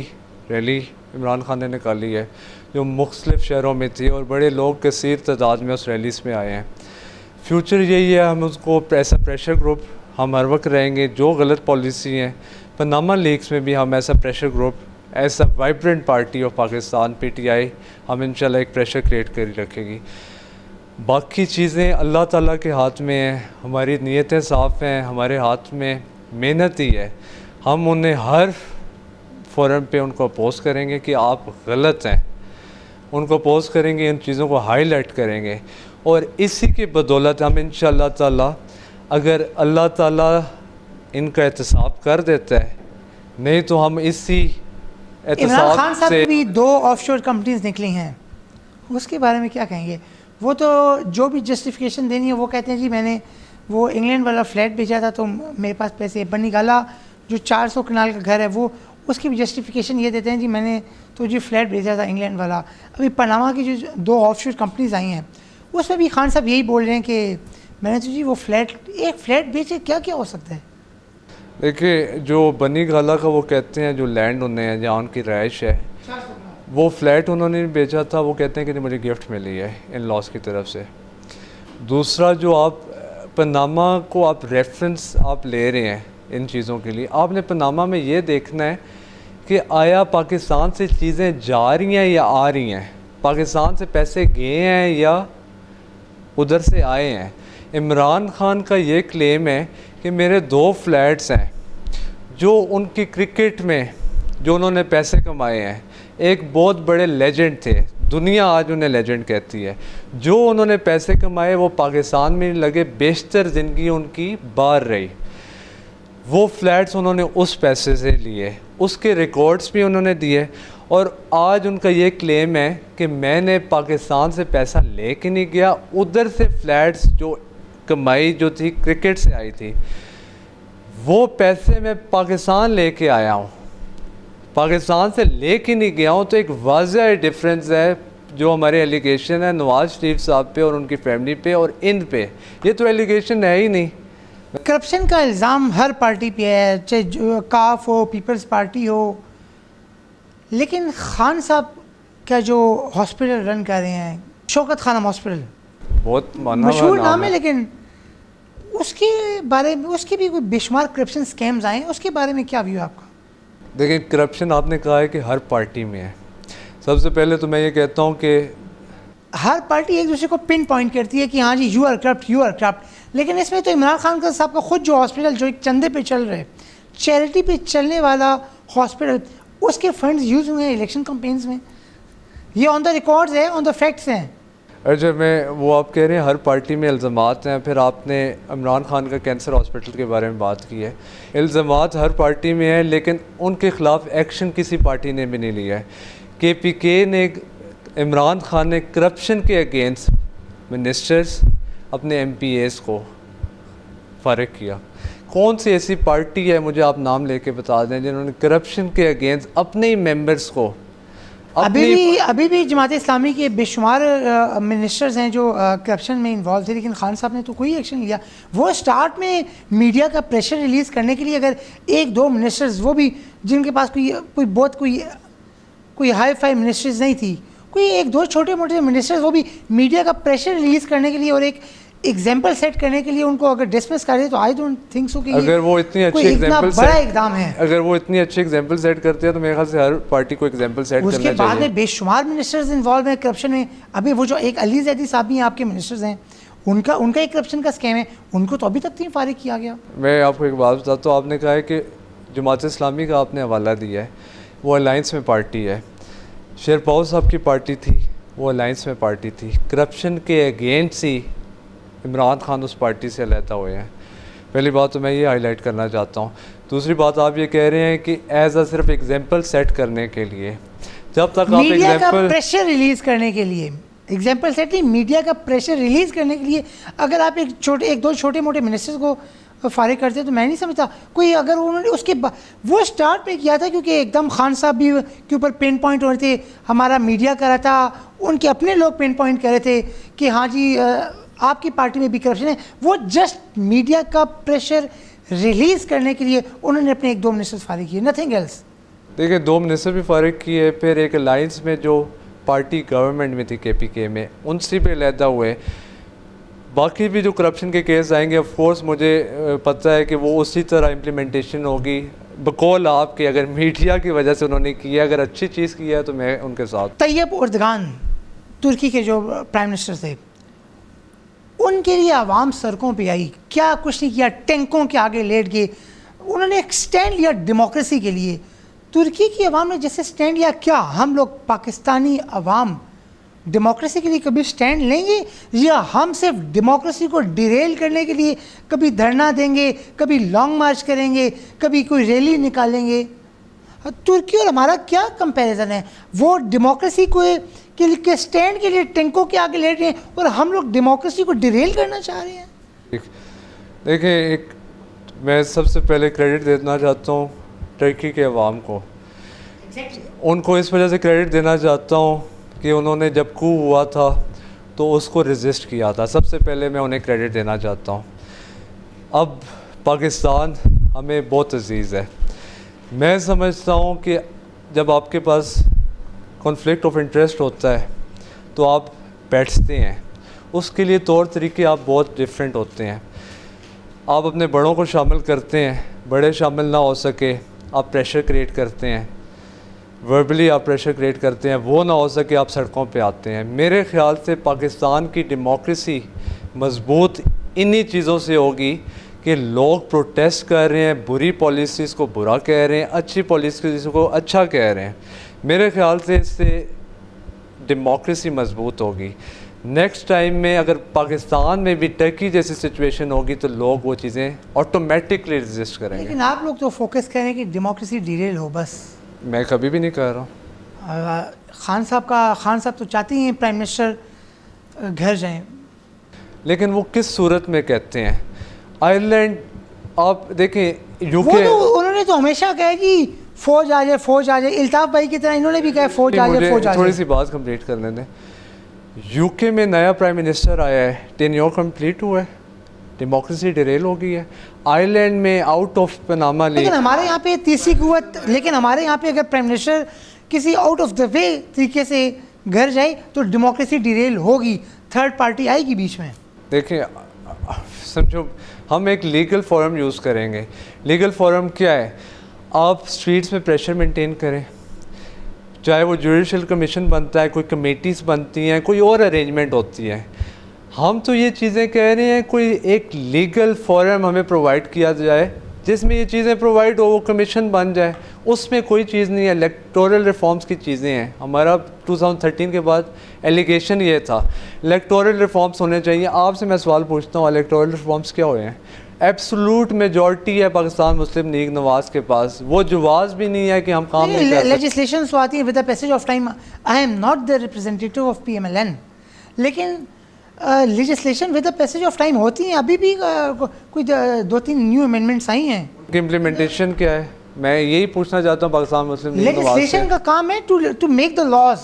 रैली इमरान खान ने निकाली है जो मुख्तलिफ़ शहरों में थी और बड़े लोग कसीर तादाद में उस रैलीस में आए हैं। फ्यूचर यही है, हम उसको ऐसा प्रेशर ग्रुप हम हर वक्त रहेंगे। जो गलत पॉलिसी हैं पनामा लीक्स में भी हम ऐसा प्रेशर ग्रुप, ऐसा vibrant party of Pakistan PTI हम इंशाल्लाह एक प्रेशर क्रिएट कर रखेगी। बाकी चीज़ें अल्लाह ताला के हाथ में हैं, हमारी नीयतें साफ़ हैं, हमारे हाथ में मेहनत ही है। हम उन्हें हर फोरम पे उनको अपोज करेंगे कि आप गलत हैं, उनको अपोज करेंगे, इन चीज़ों को हाईलाइट करेंगे और इसी की बदौलत हम इंशाअल्लाह ताला, अगर अल्लाह ताला इनका एहतसाब कर देता है, नहीं तो हम इसी इमरान खान एहतसाब साहब से की भी 2 ऑफशोर कंपनीज निकली हैं, उसके बारे में क्या कहेंगे? वो तो जो भी जस्टिफिकेशन देनी है वो कहते हैं जी मैंने वो इंग्लैंड वाला फ्लैट बेचा था तो मेरे पास पैसे। बनी गाला जो 400 कनाल का घर है वो, उसकी भी जस्टिफिकेशन ये देते हैं जी मैंने तो जी फ्लैट भेजा था इंग्लैंड वाला। अभी पनामा की जो 2 ऑफशोर कंपनीज आई हैं उसमें भी खान साहब यही बोल रहे हैं कि मैंने तो जी वो एक फ्लैट बेचे, क्या क्या हो सकता है? देखिए, जो बनी गाला का वो कहते हैं जो लैंड उन्हें है जहाँ उनकी रहाइश है, वो फ्लैट उन्होंने बेचा था, वो कहते हैं कि मुझे गिफ्ट मिली है इन लॉस की तरफ से। दूसरा, जो आप पनामा को आप रेफरेंस आप ले रहे हैं इन चीज़ों के लिए, आपने पनामा में ये देखना है कि आया पाकिस्तान से चीज़ें जा रही हैं या आ रही हैं, पाकिस्तान से पैसे गए हैं या उधर से आए हैं। इमरान खान का ये क्लेम है कि मेरे 2 फ्लैट्स हैं जो उनकी क्रिकेट में जो उन्होंने पैसे कमाए हैं, एक बहुत बड़े लेजेंड थे, दुनिया आज उन्हें लेजेंड कहती है, जो उन्होंने पैसे कमाए वो पाकिस्तान में लगे, बेशतर ज़िंदगी उनकी बाहर रही। वो फ्लैट्स उन्होंने उस पैसे से लिए, उसके रिकॉर्ड्स भी उन्होंने दिए और आज उनका ये क्लेम है कि मैंने पाकिस्तान से पैसा लेके नहीं गया, उधर से फ्लैट्स जो कमाई जो थी क्रिकेट से आई थी वो पैसे मैं पाकिस्तान लेके आया हूँ, पाकिस्तान से लेके नहीं गया हूँ। तो एक वाज़ह डिफरेंस है जो हमारे एलिगेशन है नवाज शरीफ साहब पे और उनकी फैमिली पे और इन पे, ये तो एलिगेशन है ही नहीं। करप्शन का इल्ज़ाम हर पार्टी पे है, चाहे काफ हो, पीपल्स पार्टी हो, लेकिन खान साहब का जो हॉस्पिटल रन कर रहे हैं, शौकत खानम हॉस्पिटल, बहुत मशहूर नाम है, लेकिन उसके बारे में उसके भी कोई बेशुमार करप्शन स्कैम्स आए हैं, उसके बारे में क्या व्यू है आपका? देखिए, करप्शन आपने कहा है कि हर पार्टी में है। सबसे पहले तो मैं ये कहता हूँ कि हर पार्टी एक दूसरे को पिन पॉइंट करती है कि हाँ जी यू आर करप्ट, लेकिन इसमें तो इमरान खान का साहब का खुद जो हॉस्पिटल जो एक चंदे पे चल रहे, चैरिटी पे चलने वाला हॉस्पिटल, उसके फंड्स यूज़ हुए हैं इलेक्शन कैंपेन्स में, ये ऑन द रिकॉर्ड्स है, ऑन द फैक्ट्स हैं। अच्छा, मैं वो आप कह रहे हैं हर पार्टी में इल्ज़ामात हैं, फिर आपने इमरान खान का कैंसर हॉस्पिटल के बारे में बात की है। इल्ज़ामात हर पार्टी में है लेकिन उनके ख़िलाफ़ एक्शन किसी पार्टी ने भी नहीं लिया है। KPK ने, इमरान खान ने करप्शन के अगेंस्ट मिनिस्टर्स, अपने MPAs को फ़ारिग किया। कौन सी ऐसी पार्टी है, मुझे आप नाम लेके बता दें, जिन्होंने करप्शन के अगेंस्ट अपने ही मेंबर्स को अभी भी जमात इस्लामी के बेशुमार मिनिस्टर्स हैं जो करप्शन में इन्वॉल्व थे, लेकिन खान साहब ने तो कोई एक्शन लिया। वो स्टार्ट में मीडिया का प्रेशर रिलीज़ करने के लिए अगर 1-2 मिनिस्टर्स, वो भी जिनके पास कोई हाई फाई मिनिस्टर्स नहीं थी, कोई 1-2 छोटे मोटे मिनिस्टर्स, वो भी मीडिया का प्रेशर रिलीज़ करने के लिए और एक एग्जाम्पल सेट करने के लिए उनको अगर डिसमिस कर दे तो आई डोंट थिंक सो कि अगर वो इतनी अच्छी एग्जाम्पल बड़ा इकदाम है। अगर वो इतनी अच्छी एग्जाम्पल सेट करते हैं तो मेरे ख्याल से हर पार्टी को एग्जाम्पल सेट करना चाहिए। उसके बाद में बेशुमार मिनिस्टर्स इन्वॉल्व हैं करप्शन में। अभी वो जो एक अली जैदी साहब भी आपके मिनिस्टर्स हैं, उनका एक करप्शन का स्कैम है, उनको तो अभी तक नहीं फारिग किया गया। मैं आपको एक बात बताता हूँ, आपने कहा है कि जमात इस्लामी का आपने हवाला दिया है, वो अलाइंस में पार्टी है। शेरपाव साहब की पार्टी थी, वो अलाइंस में पार्टी थी। करप्शन के अगेंस्ट ही इमरान खान उस पार्टी से अलहदा हुए हैं। पहली बात तो मैं ये हाईलाइट करना चाहता हूँ। दूसरी बात, आप ये कह रहे हैं कि एज अ सिर्फ एग्जाम्पल सेट करने के लिए, जब तक आप मीडिया का एग्जाम्पल प्रेशर रिलीज़ करने के लिए, एग्जाम्पल सेट नहीं, मीडिया का प्रेशर रिलीज़ करने के लिए अगर आप एक 2 छोटे मोटे मिनिस्टर्स को फारिग करते, तो मैं नहीं समझता कोई अगर उन्होंने उसके वो स्टार्ट पे किया था क्योंकि एकदम खान साहब भी के ऊपर पेन पॉइंट हो रहे थे, हमारा मीडिया कर रहा था, उनके अपने लोग पेन पॉइंट कर रहे थे कि हाँ जी आपकी पार्टी में भी करप्शन है। वो जस्ट मीडिया का प्रेशर रिलीज़ करने के लिए उन्होंने अपने 1-2 मिनिस्टर फारिग किए, नथिंग एल्स। देखिए 2 मिनिस्टर भी फारिग किए, फिर एक अलाइंस में जो पार्टी गवर्नमेंट में थी KPK में, उनसे भी अलहदा हुए। बाकी भी जो करप्शन के केस आएंगे ऑफ कोर्स मुझे पता है कि वो उसी तरह इम्प्लीमेंटेशन होगी बकौल आपके, अगर मीडिया की वजह से उन्होंने किया, अगर अच्छी चीज़ किया है तो मैं उनके साथ। तैयब उर्दगान तुर्की के जो प्राइम मिनिस्टर थे, उनके लिए आवाम सड़कों पे आई, क्या कुछ नहीं किया, टैंकों के आगे लेट गए, उन्होंने एक स्टैंड लिया डेमोक्रेसी के लिए। तुर्की की आवाम ने जैसे स्टैंड लिया, क्या हम लोग पाकिस्तानी आवाम डेमोक्रेसी के लिए कभी स्टैंड लेंगे, या हम सिर्फ डेमोक्रेसी को डिरेल करने के लिए कभी धरना देंगे, कभी लॉन्ग मार्च करेंगे, कभी कोई रैली निकालेंगे? तुर्की और हमारा क्या कंपैरिजन है? वो डेमोक्रेसी को के स्टैंड के लिए टैंकों के आगे लेट रहे हैं और हम लोग डेमोक्रेसी को डिरेल करना चाह रहे हैं। देखिए मैं सबसे पहले क्रेडिट देना चाहता हूँ तुर्की के अवाम को, उनको इस वजह से क्रेडिट देना चाहता हूँ कि उन्होंने जब कू हुआ था तो उसको रेजिस्ट किया था, सबसे पहले मैं उन्हें क्रेडिट देना चाहता हूँ। अब पाकिस्तान हमें बहुत अजीज़ है। मैं समझता हूँ कि जब आपके पास कॉन्फ्लिक्ट ऑफ इंटरेस्ट होता है तो आप बैठते हैं, उसके लिए तौर तरीके आप बहुत डिफरेंट होते हैं। आप अपने बड़ों को शामिल करते हैं, बड़े शामिल ना हो सके आप प्रेशर क्रिएट करते हैं, वर्बली आप प्रेशर क्रिएट करते हैं, वो ना हो सके आप सड़कों पे आते हैं। मेरे ख़्याल से पाकिस्तान की डेमोक्रेसी मजबूत इन्हीं चीज़ों से होगी कि लोग प्रोटेस्ट कर रहे हैं, बुरी पॉलिसीज़ को बुरा कह रहे हैं, अच्छी पॉलिसीज़ को अच्छा कह रहे हैं। मेरे ख़्याल से इससे डेमोक्रेसी मजबूत होगी। नेक्स्ट टाइम में अगर पाकिस्तान में भी टर्की जैसी सिचुएशन होगी तो लोग वो चीज़ें ऑटोमेटिकली रेजिस्ट करेंगे। लेकिन आप लोग तो फोकस करें कि डेमोक्रेसी डिरेल हो, बस। मैं कभी भी नहीं कह रहा हूँ। खान साहब तो चाहते हैं प्राइम मिनिस्टर घर जाएं, लेकिन वो किस सूरत में कहते हैं? आयरलैंड आप देखें, यूके उन्होंने तो हमेशा कहा कि फौज आ जाए, इल्ताफ भाई की तरह इन्होंने भी कहा फौज आ जाए। थोड़ी सी बात कंप्लीट कर लेते हैं। यूके में नया प्राइम मिनिस्टर आया है, टेन्योर कंप्लीट हुआ है, डेमोक्रेसी डिरेल हो गई है। आयरलैंड में आउट ऑफ पनामा लीग, लेकिन हमारे यहाँ पे तीसरी कुव्वत, लेकिन हमारे यहाँ पे अगर प्राइम मिनिस्टर किसी आउट ऑफ द वे तरीके से घर जाए तो डेमोक्रेसी डिरेल होगी, थर्ड पार्टी आएगी बीच में। देखिए समझो, हम एक लीगल फोरम यूज़ करेंगे। लीगल फोरम क्या है? आप स्ट्रीट्स में प्रेशर मेंटेन करें, चाहे वो जुडिशल कमीशन बनता है, कोई कमेटीज़ बनती हैं, कोई और अरेंजमेंट होती है। हम तो ये चीज़ें कह रहे हैं कोई एक लीगल फोरम हमें प्रोवाइड किया जाए जिसमें ये चीज़ें प्रोवाइड हो, वो कमीशन बन जाए। उसमें कोई चीज़ नहीं है, इलेक्टोरल रिफॉर्म्स की चीज़ें हैं। हमारा 2013 के बाद एलिगेशन ये था इलेक्टोरल रिफॉर्म्स होने चाहिए। आपसे मैं सवाल पूछता हूँ, इलेक्टोरल रिफॉर्म्स क्या हुए हैं? एब्सोलूट मेजॉरिटी है पाकिस्तान मुस्लिम लीग नवाज के पास, वो जवाब भी नहीं है कि हम काम नहीं कर सकते। लेजिस्लेशन तो आती है with the passage of time. I am not the representative of PMLN, लेकिन legislation with the passage of time होती हैं। अभी भी कोई 2-3 न्यू अमेंडमेंट्स आई हैं। उनकी इम्प्लीमेंटेशन क्या है? मैं यही पूछना चाहता हूँ पाकिस्तान मुस्लिम लीग नवाज से। लेजिस्लेशन का काम है to make the laws,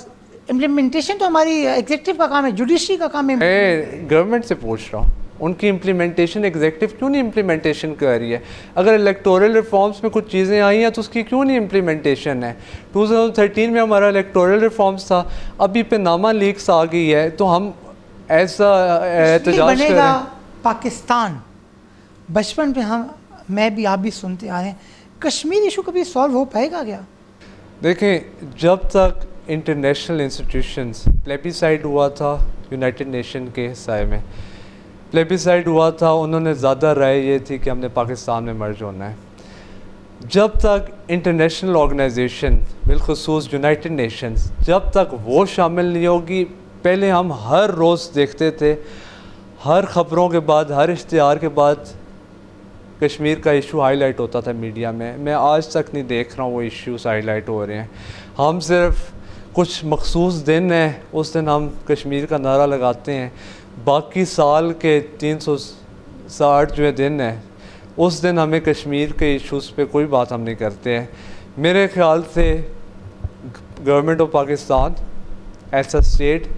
implementation तो हमारी एग्जीक्यूटिव का काम है, जुडिशरी का काम है। मैं गवर्नमेंट से पूछ रहा हूँ, उनकी इम्प्लीमेंटेशन एग्जीक्यूटिव क्यों नहीं इम्प्लीमेंटेशन कर रही है? अगर इलेक्टोरल रिफॉर्म्स में कुछ चीज़ें आई हैं तो उसकी क्यों नहीं इम्प्लीमेंटेशन है? 2013 में हमारा इलेक्टोरल रिफॉर्म्स था, अभी पनामा लीक्स आ गई है, तो हम ऐसा एहतजाज बनेगा पाकिस्तान। बचपन पे मैं भी आप भी सुनते आ रहे हैं, कश्मीर इशू कभी सॉल्व हो पाएगा क्या? देखें, जब तक इंटरनेशनल इंस्टीट्यूशंस, प्लेबिसाइड हुआ था यूनाइटेड नेशन के साए में, प्लेबिसाइड हुआ था, उन्होंने ज़्यादा राय ये थी कि हमने पाकिस्तान में मर्ज होना है। जब तक इंटरनेशनल ऑर्गेनाइजेशन, बिलखुसूस यूनाइटेड नेशंस, जब तक वो शामिल नहीं होगी, पहले हम हर रोज़ देखते थे, हर ख़बरों के बाद, हर इश्तिहार के बाद कश्मीर का इशू हाईलाइट होता था मीडिया में। मैं आज तक नहीं देख रहा हूँ वो इश्यूज़ हाईलाइट हो रहे हैं। हम सिर्फ कुछ मखसूस दिन है, उस दिन हम कश्मीर का नारा लगाते हैं, बाकी साल के 360 जो दिन हैं उस दिन हमें कश्मीर के इश्यूज़ पे कोई बात हम नहीं करते हैं। मेरे ख़्याल से government of Pakistan as a state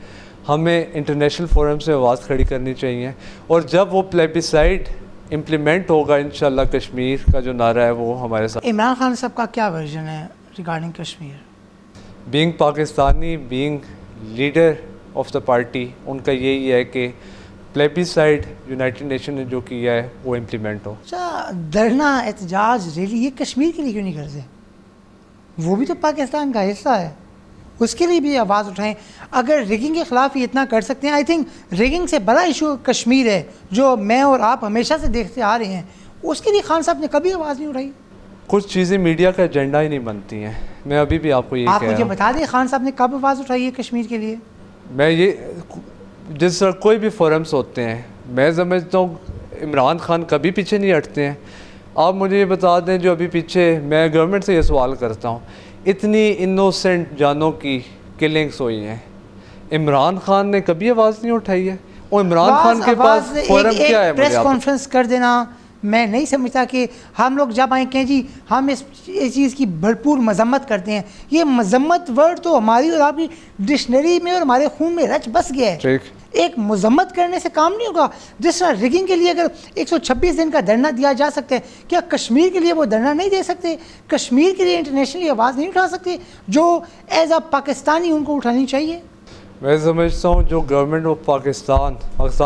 हमें इंटरनेशनल फोरम से आवाज़ खड़ी करनी चाहिए, और जब वो प्लेबिसाइड इम्प्लीमेंट होगा इंशाल्लाह कश्मीर का जो नारा है वो हमारे साथ। इमरान खान साहब का क्या वर्जन है regarding Kashmir? Being Pakistani, being leader of the party, उनका यही है कि प्लेबिसाइड यूनाइटेड नेशन ने जो किया है वो इम्प्लीमेंट हो। अच्छा, धरना, एहतजाज, रैली, ये कश्मीर के लिए क्यों नहीं करते? वो भी तो पाकिस्तान का हिस्सा है, उसके लिए भी आवाज़ उठाएं। अगर रिगिंग के ख़िलाफ़ ये इतना कर सकते हैं, आई थिंक रिगिंग से बड़ा इशू कश्मीर है जो मैं और आप हमेशा से देखते आ रहे हैं, उसके लिए खान साहब ने कभी आवाज़ नहीं उठाई। कुछ चीज़ें मीडिया का एजेंडा ही नहीं बनती हैं। मैं अभी भी आपको ये आप मुझे बता दें खान साहब ने कब आवाज़ उठाई है कश्मीर के लिए? मैं ये जिस तरह कोई भी फोरम्स होते हैं, मैं समझता हूँ इमरान खान कभी पीछे नहीं हटते हैं। आप मुझे ये बता दें, जो अभी पीछे मैं गवर्नमेंट से ये सवाल करता हूँ, इतनी इनोसेंट जानों की किलिंग्स हुई हैं, इमरान खान ने कभी आवाज़ नहीं उठाई है? और इमरान खान के पास फोरम क्या है? प्रेस कॉन्फ्रेंस कर देना, मैं नहीं समझता कि हम लोग जब आए कहें जी हम इस चीज़ की भरपूर मजम्मत करते हैं। ये मजम्मत वर्ड तो हमारी और आपकी डिक्शनरी में और हमारे खून में रच बस गया है। ठीक, एक मजम्मत करने से काम नहीं होगा। जिस तरह रिगिंग के लिए अगर 126 दिन का धरना दिया जा सकता है, क्या कश्मीर के लिए वो धरना नहीं दे सकते? कश्मीर के लिए इंटरनेशनली आवाज़ नहीं उठा सकते जो एज अ पाकिस्तानी उनको उठानी चाहिए? मैं समझता हूँ जो गवर्नमेंट ऑफ पाकिस्तान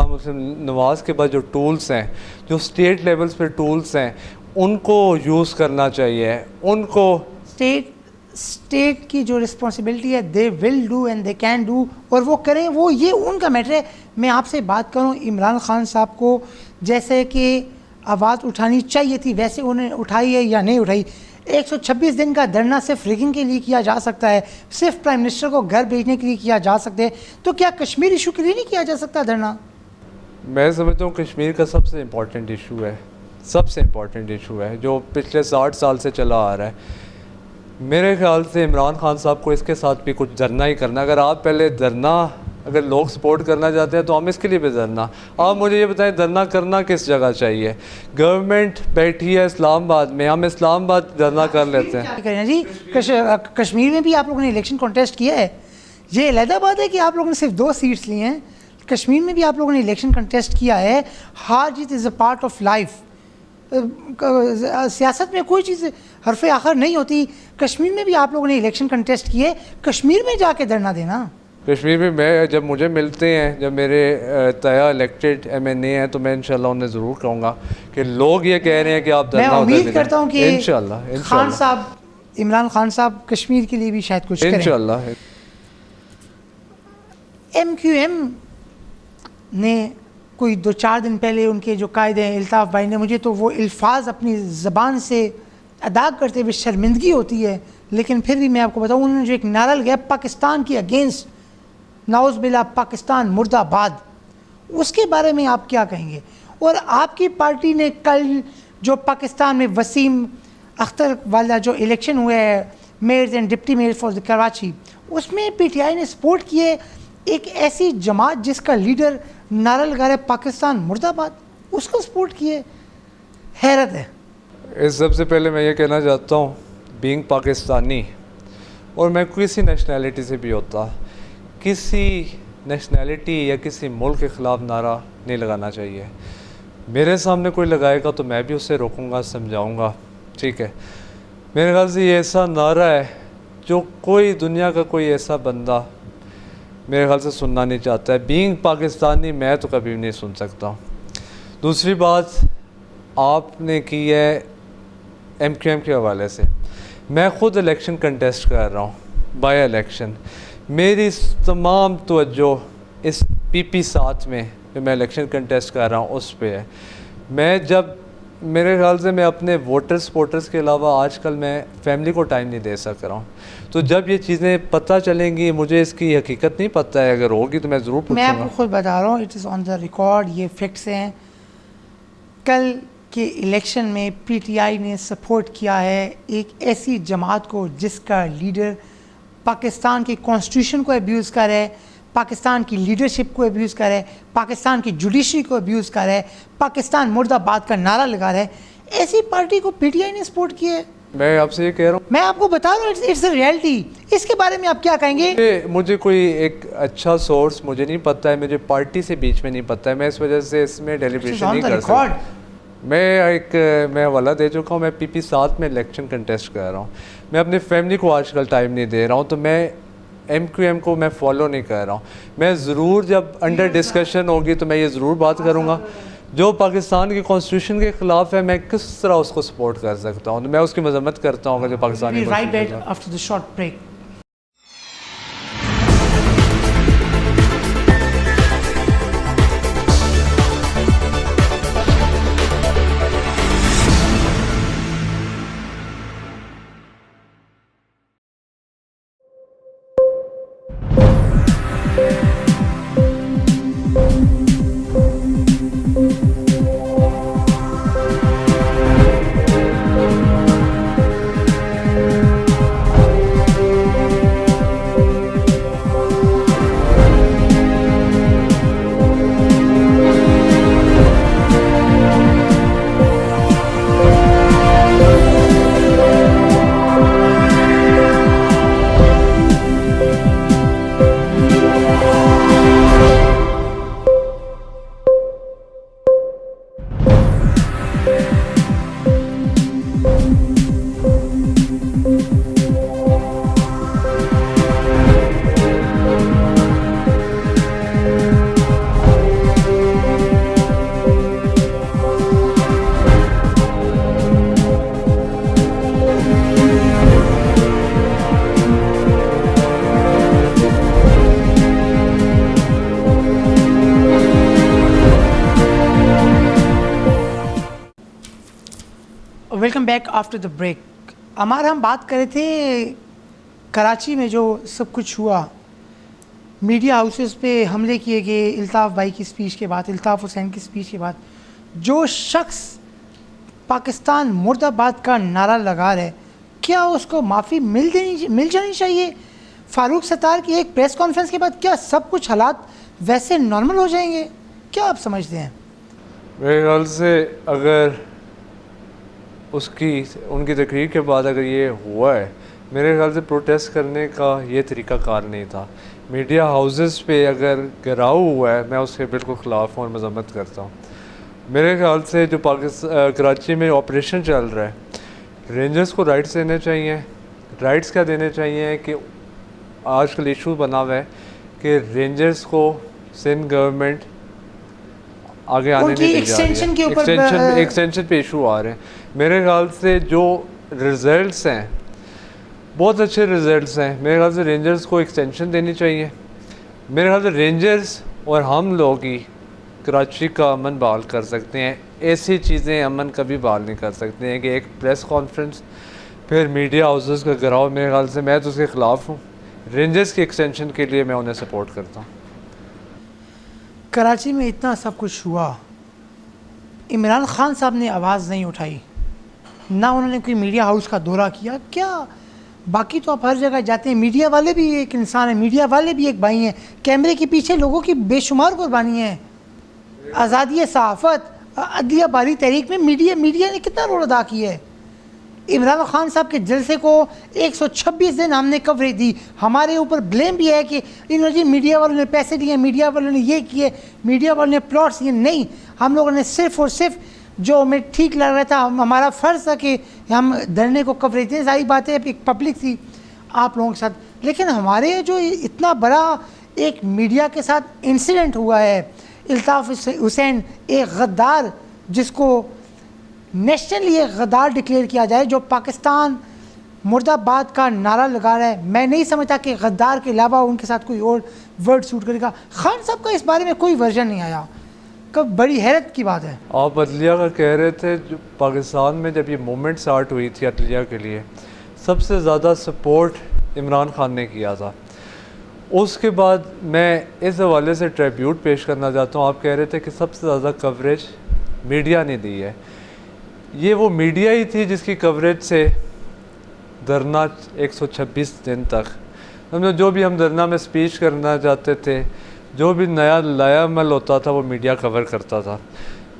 मुस्लिम नवाज के पास जो टूल्स हैं, जो स्टेट लेवल्स पे टूल्स हैं, उनको यूज़ करना चाहिए। उनको स्टेट की जो रिस्पॉन्सिबिलिटी है, they will do and they can do, और वो करें, वो ये उनका मैटर है। मैं आपसे बात करूं, इमरान खान साहब को जैसे कि आवाज़ उठानी चाहिए थी वैसे उन्होंने उठाई है या नहीं उठाई? 126 दिन का धरना सिर्फ रिगिंग के लिए किया जा सकता है, सिर्फ प्राइम मिनिस्टर को घर भेजने के लिए किया जा सकता है, तो क्या कश्मीर इशू के लिए नहीं किया जा सकता धरना? मैं समझता हूँ कश्मीर का सबसे इम्पॉर्टेंट इशू है, सबसे इम्पॉर्टेंट इशू है जो पिछले 60 साल से चला आ रहा है। मेरे ख्याल से इमरान खान साहब को इसके साथ भी कुछ धरना ही करना। अगर आप पहले धरना, अगर लोग सपोर्ट करना चाहते हैं तो हम इसके लिए भी धरना। आप मुझे ये बताएं धरना करना किस जगह चाहिए? गवर्नमेंट बैठी है इस्लामाबाद में, हम इस्लामाबाद धरना कर लेते हैं। करें जी, कश्मीर में भी आप लोगों ने इलेक्शन कॉन्टेस्ट किया है। ये अलग बात है कि आप लोगों ने सिर्फ 2 सीट्स ली हैं। कश्मीर में भी आप लोगों ने इलेक्शन कॉन्टेस्ट किया है। हार जीत is a part of life. सियासत में कोई चीज़ हरफ आखिर नहीं होती। कश्मीर में भी आप लोगों ने इलेक्शन कंटेस्ट किए, कश्मीर में जाके धरना देना। कश्मीर में मैं जब मुझे मिलते हैं, जब मेरे तया इलेक्टेड MNA हैं, तो मैं इंशाल्लाह उन्हें ज़रूर कहूँगा कि लोग ये कह रहे हैं कि आप धरना। मैं उम्मीद करता हूँ कि इंशाल्लाह खान साहब, इमरान खान साहब कश्मीर के लिए भी शायद कुछ करें इंशाल्लाह। MQM ने कोई 2-4 दिन पहले उनके जो कायदे हैं, अल्ताफ़ भाई ने, मुझे तो वो अल्फाज अपनी ज़बान से अदा करते हुए शर्मिंदगी होती है, लेकिन फिर भी मैं आपको बताऊँ, उन्होंने जो एक नारा लगाया पाकिस्तान की अगेंस्ट, नाउज़ बिल्लाह पाकिस्तान मुर्दाबाद, उसके बारे में आप क्या कहेंगे? और आपकी पार्टी ने कल जो पाकिस्तान में वसीम अख्तर वाला जो इलेक्शन हुआ है, mayors and deputy mayor for the Karachi, उसमें PTI ने सपोर्ट किए एक ऐसी जमात जिसका लीडर नारा लगा रहे पाकिस्तान मुर्दाबाद, उसको सपोर्ट किए। हैरत है। इस सबसे पहले मैं ये कहना चाहता हूँ, बीइंग पाकिस्तानी, और मैं किसी नेशनैलिटी से भी होता, किसी नेशनैलिटी या किसी मुल्क के ख़िलाफ़ नारा नहीं लगाना चाहिए। मेरे सामने कोई लगाएगा तो मैं भी उससे रोकूंगा, समझाऊंगा, ठीक है। मेरे ख्याल से ये ऐसा नारा है जो कोई दुनिया का कोई ऐसा बंदा मेरे ख्याल से सुनना नहीं चाहता है। बीइंग पाकिस्तानी मैं तो कभी भी नहीं सुन सकता हूँ। दूसरी बात आपने की है MQM के हवाले से, मैं ख़ुद इलेक्शन कंटेस्ट कर रहा हूँ, बाय इलेक्शन। मेरी तमाम तवज्जो इस PP 7 में जो मैं इलेक्शन कंटेस्ट कर रहा हूँ उस पे है। मैं जब, मेरे ख्याल से मैं अपने वोटर्स के अलावा आजकल मैं फैमिली को टाइम नहीं दे सक रहा हूँ। तो जब ये चीज़ें पता चलेंगी, मुझे इसकी हकीकत नहीं पता है, अगर होगी तो मैं ज़रूर पूछूंगा। मैं आपको खुद बता रहा हूँ, it is on the record, ये फैक्ट्स हैं। कल के इलेक्शन में PTI ने सपोर्ट किया है एक ऐसी जमात को जिसका लीडर पाकिस्तान के कॉन्स्टिट्यूशन को अब्यूज़ कर रहा है, पाकिस्तान की लीडरशिप को अब्यूज़ कर रहा है, पाकिस्तान की जुडिशरी को अब्यूज़ कर रहा है, पाकिस्तान मुर्दाबाद का नारा लगा रहा है। ऐसी पार्टी को पीटीआई ने सपोर्ट किया है। मैं आपसे ये कह रहा हूँ, मैं आपको बता रहा हूँ, इट्स रियलिटी। इसके बारे में आप क्या कहेंगे? मुझे कोई एक अच्छा सोर्स मुझे नहीं पता है, मुझे पार्टी से बीच में नहीं पता है, मैं इस वजह से इसमें डेलिब्रेशन नहीं कर सकता। मैं हवाला दे चुका हूँ, मैं PP 7 में इलेक्शन कंटेस्ट कर रहा हूँ, मैं अपनी फैमिली को आजकल टाइम नहीं दे रहा हूँ, तो मैं MQM को मैं फॉलो नहीं कर रहा हूँ। मैं ज़रूर जब अंडर डिस्कशन होगी तो मैं ये ज़रूर बात करूँगा, जो पाकिस्तान की कॉन्स्टिट्यूशन के ख़िलाफ़ है मैं किस तरह उसको सपोर्ट कर सकता हूँ, तो मैं उसकी मजम्मत करता हूँ। जो Pakistani after the short break. Welcome back after the break. हमारा हम बात कर रहे थे कराची में जो सब कुछ हुआ, मीडिया हाउसेस पे हमले किए गए इल्ताफ़ भाई की स्पीच के बाद, इल्ताफ़ हुसैन की स्पीच के बाद। जो शख्स पाकिस्तान मुर्दाबाद का नारा लगा रहा है, क्या उसको माफ़ी मिल जानी चाहिए? फ़ारूक सत्तार की एक प्रेस कॉन्फ्रेंस के बाद क्या सब कुछ हालात वैसे नॉर्मल हो जाएंगे? क्या आप समझते हैं? मेरे ख्याल से अगर उनकी तकरीर के बाद अगर ये हुआ है, मेरे ख्याल से प्रोटेस्ट करने का ये तरीक़ाकार नहीं था। मीडिया हाउसेस पे अगर गिराव हुआ है, मैं उसके बिल्कुल ख़िलाफ़ हूँ और मज़म्मत करता हूँ। मेरे ख्याल से जो कराची में ऑपरेशन चल रहा है, रेंजर्स को राइट्स देने चाहिए। राइट्स क्या देने चाहिए कि आजकल इशू बना हुआ है कि रेंजर्स को सिंध गवर्नमेंट आगे आने नहीं दी जा रही है, एक्सटेंशन पे इशू आ रहे हैं। मेरे ख्याल से जो रिज़ल्ट्स हैं बहुत अच्छे रिज़ल्ट्स हैं, मेरे ख्याल से रेंजर्स को एक्सटेंशन देनी चाहिए। मेरे ख्याल से रेंजर्स और हम लोग ही कराची का अमन बहाल कर सकते हैं। ऐसी चीज़ें अमन कभी बहाल नहीं कर सकते हैं कि एक प्रेस कॉन्फ्रेंस फिर मीडिया हाउसेस का गिराव। मेरे ख्याल से मैं तो उसके ख़िलाफ़ हूँ। रेंजर्स की एक्सटेंशन के लिए मैं उन्हें सपोर्ट करता हूँ। कराची में इतना सब कुछ हुआ, इमरान खान साहब ने आवाज़ नहीं उठाई, ना उन्होंने कोई मीडिया हाउस का दौरा किया। क्या बाकी तो आप हर जगह जाते हैं, मीडिया वाले भी एक इंसान है, मीडिया वाले भी एक भाई हैं। कैमरे के पीछे लोगों की बेशुमार कुर्बानी है। आज़ादी सहाफ़त, अदलिया बारी तहरीक में मीडिया ने कितना रोल अदा किया है। इमरान खान साहब के जलसे को 126 दिन हमने कवरेज दी। हमारे ऊपर ब्लेम भी है कि इन्होंने मीडिया वालों ने पैसे दिए, मीडिया वालों ने ये किए, मीडिया वालों ने प्लॉट्स दिए। नहीं, हम लोगों ने सिर्फ़ और सिर्फ जो हमें ठीक लग रहा था, हमारा फ़र्ज़ था कि हम धरने को कवरेज दें। सारी बातें एक पब्लिक थी आप लोगों के साथ, लेकिन हमारे जो इतना बड़ा एक मीडिया के साथ इंसिडेंट हुआ है, इल्ताफ़ हुसैन एक गद्दार, जिसको नेशनली एक गद्दार डिक्लेयर किया जाए, जो पाकिस्तान मुर्दाबाद का नारा लगा रहा है। मैं नहीं समझता कि गद्दार के अलावा उनके साथ कोई और वर्ड सूट करेगा। खान साहब का इस बारे में कोई वर्जन नहीं आया, कब बड़ी हैरत की बात है। आप अदलिया का कह रहे थे, जो पाकिस्तान में जब ये मूवमेंट स्टार्ट हुई थी अदलिया के लिए, सबसे ज़्यादा सपोर्ट इमरान खान ने किया था। उसके बाद मैं इस हवाले से ट्रिब्यूट पेश करना चाहता हूँ। आप कह रहे थे कि सबसे ज़्यादा कवरेज मीडिया ने दी है। ये वो मीडिया ही थी जिसकी कवरेज से धरना 126 दिन तक, मतलब जो भी हम धरना में स्पीच करना चाहते थे, जो भी नया लाया अमल होता था, वो मीडिया कवर करता था।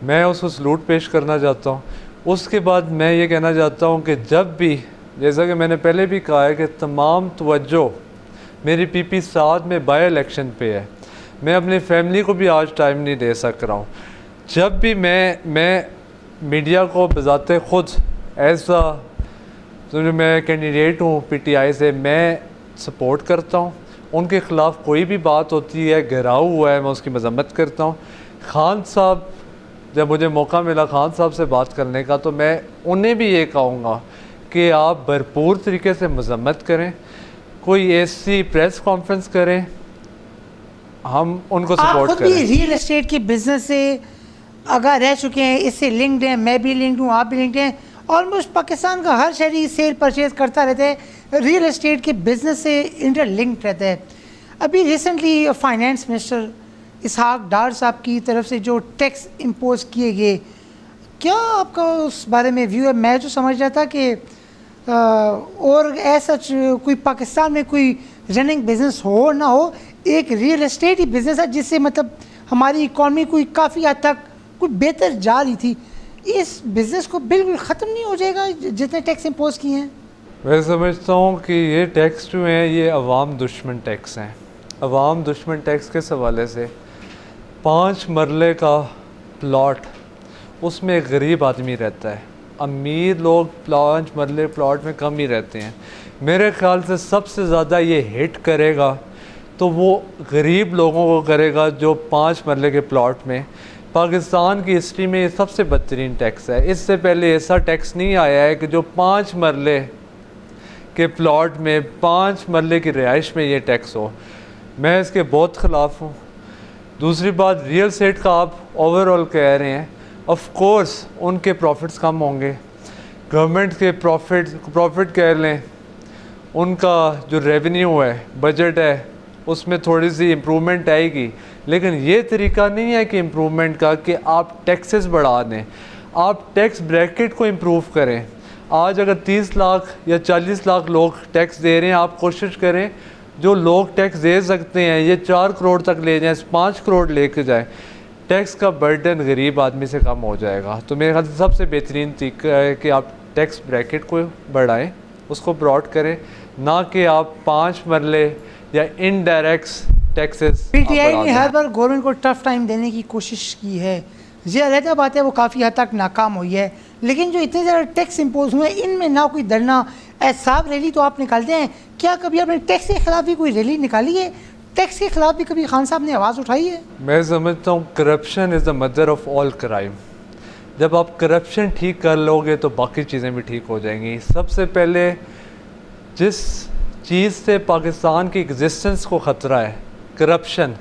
मैं उसको सलूट पेश करना चाहता हूँ। उसके बाद मैं ये कहना चाहता हूँ कि जब भी, जैसा कि मैंने पहले भी कहा है कि तमाम तवज्जो मेरी पीपी 7 में बाय इलेक्शन पे है। मैं अपनी फैमिली को भी आज टाइम नहीं दे सक रहा हूँ। जब भी मैं मीडिया को बजाते ख़ुद ऐसा जो मैं कैंडिडेट हूँ पीटीआई से, मैं सपोर्ट करता हूँ। उनके ख़िलाफ़ कोई भी बात होती है, घेराव हुआ है, मैं उसकी मजम्मत करता हूँ। खान साहब, जब मुझे मौका मिला खान साहब से बात करने का, तो मैं उन्हें भी ये कहूँगा कि आप भरपूर तरीके से मजम्मत करें, कोई ऐसी प्रेस कॉन्फ्रेंस करें, हम उनको सपोर्ट आप खुद करें। भी रियल एस्टेट के बिजनेस से अगर रह चुके हैं, इससे लिंक्ड हैं, मैं भी लिंक्ड हूँ, आप भी लिंक्ड हैं। ऑलमोस्ट पाकिस्तान का हर शहरी सेल परचेज करता रहता है, रियल एस्टेट के बिजनेस से इंटरलिंक्ड रहता है। अभी रिसेंटली फाइनेंस मिनिस्टर इसहाक डार साहब की तरफ से जो टैक्स इम्पोज किए गए, क्या आपका उस बारे में व्यू है? मैं तो समझ रहा था कि और ऐसा कोई पाकिस्तान में कोई रनिंग बिजनेस हो ना हो, एक रियल एस्टेट ही बिजनेस है जिससे मतलब हमारी इकॉनमी कोई काफ़ी हद तक कोई बेहतर जा रही थी। इस बिज़नेस को बिल्कुल ख़त्म नहीं हो जाएगा जितने टैक्स इम्पोज किए हैं? मैं समझता हूँ कि ये टैक्स जो हैं ये अवाम दुश्मन टैक्स हैं। अवाम दुश्मन टैक्स के हवाले से 5 मरले का प्लॉट, उसमें एक गरीब आदमी रहता है, अमीर लोग 5 मरले प्लॉट में कम ही रहते हैं। मेरे ख़्याल से सबसे ज़्यादा ये हिट करेगा तो वो गरीब लोगों को करेगा जो 5 मरले के प्लॉट में। पाकिस्तान की हिस्ट्री में ये सबसे बदतरीन टैक्स है। इससे पहले ऐसा टैक्स नहीं आया है कि जो 5 मरले के प्लॉट में, 5 मरले की रिहाइश में ये टैक्स हो। मैं इसके बहुत ख़िलाफ़ हूँ। दूसरी बात, रियल एस्टेट का आप ओवरऑल कह रहे हैं, ऑफ कोर्स उनके प्रॉफिट्स कम होंगे, गवर्नमेंट के प्रॉफिट कह लें, उनका जो रेवेन्यू है, बजट है, उसमें थोड़ी सी इम्प्रूवमेंट आएगी। लेकिन ये तरीका नहीं है कि इम्प्रूवमेंट का कि आप टैक्सेस बढ़ा दें, आप टैक्स ब्रैकेट को इम्प्रूव करें। आज अगर 30 लाख या 40 लाख लोग टैक्स दे रहे हैं, आप कोशिश करें जो लोग टैक्स दे सकते हैं ये 4 करोड़ तक ले जाएं, 5 करोड़ लेके जाएं, टैक्स का बर्डन गरीब आदमी से कम हो जाएगा। तो मेरे ख्याल से सबसे बेहतरीन तरीका है कि आप टैक्स ब्रैकेट को बढ़ाएं, उसको ब्रॉड करें, ना कि आप 5 मरले या इनडायरेक्ट टैक्सेस। पीटीआई ने हर बार गवर्नमेंट को टफ टाइम देने की कोशिश की है, ये अलग बात है, वो काफ़ी हद तक नाकाम हुई है। लेकिन जो इतने ज़्यादा टैक्स इम्पोज हुए, इनमें ना कोई धरना, एहसाब रैली तो आप निकालते हैं, क्या कभी आपने टैक्स के ख़िलाफ़ भी कोई रैली निकाली है? टैक्स के ख़िलाफ़ भी कभी खान साहब ने आवाज़ उठाई है? मैं समझता हूँ corruption is the mother of all crime. जब आप करप्शन ठीक कर लोगे तो बाकी चीज़ें भी ठीक हो जाएंगी। सबसे पहले जिस चीज़ से पाकिस्तान की एग्जिस्टेंस को ख़तरा है, करप्शन,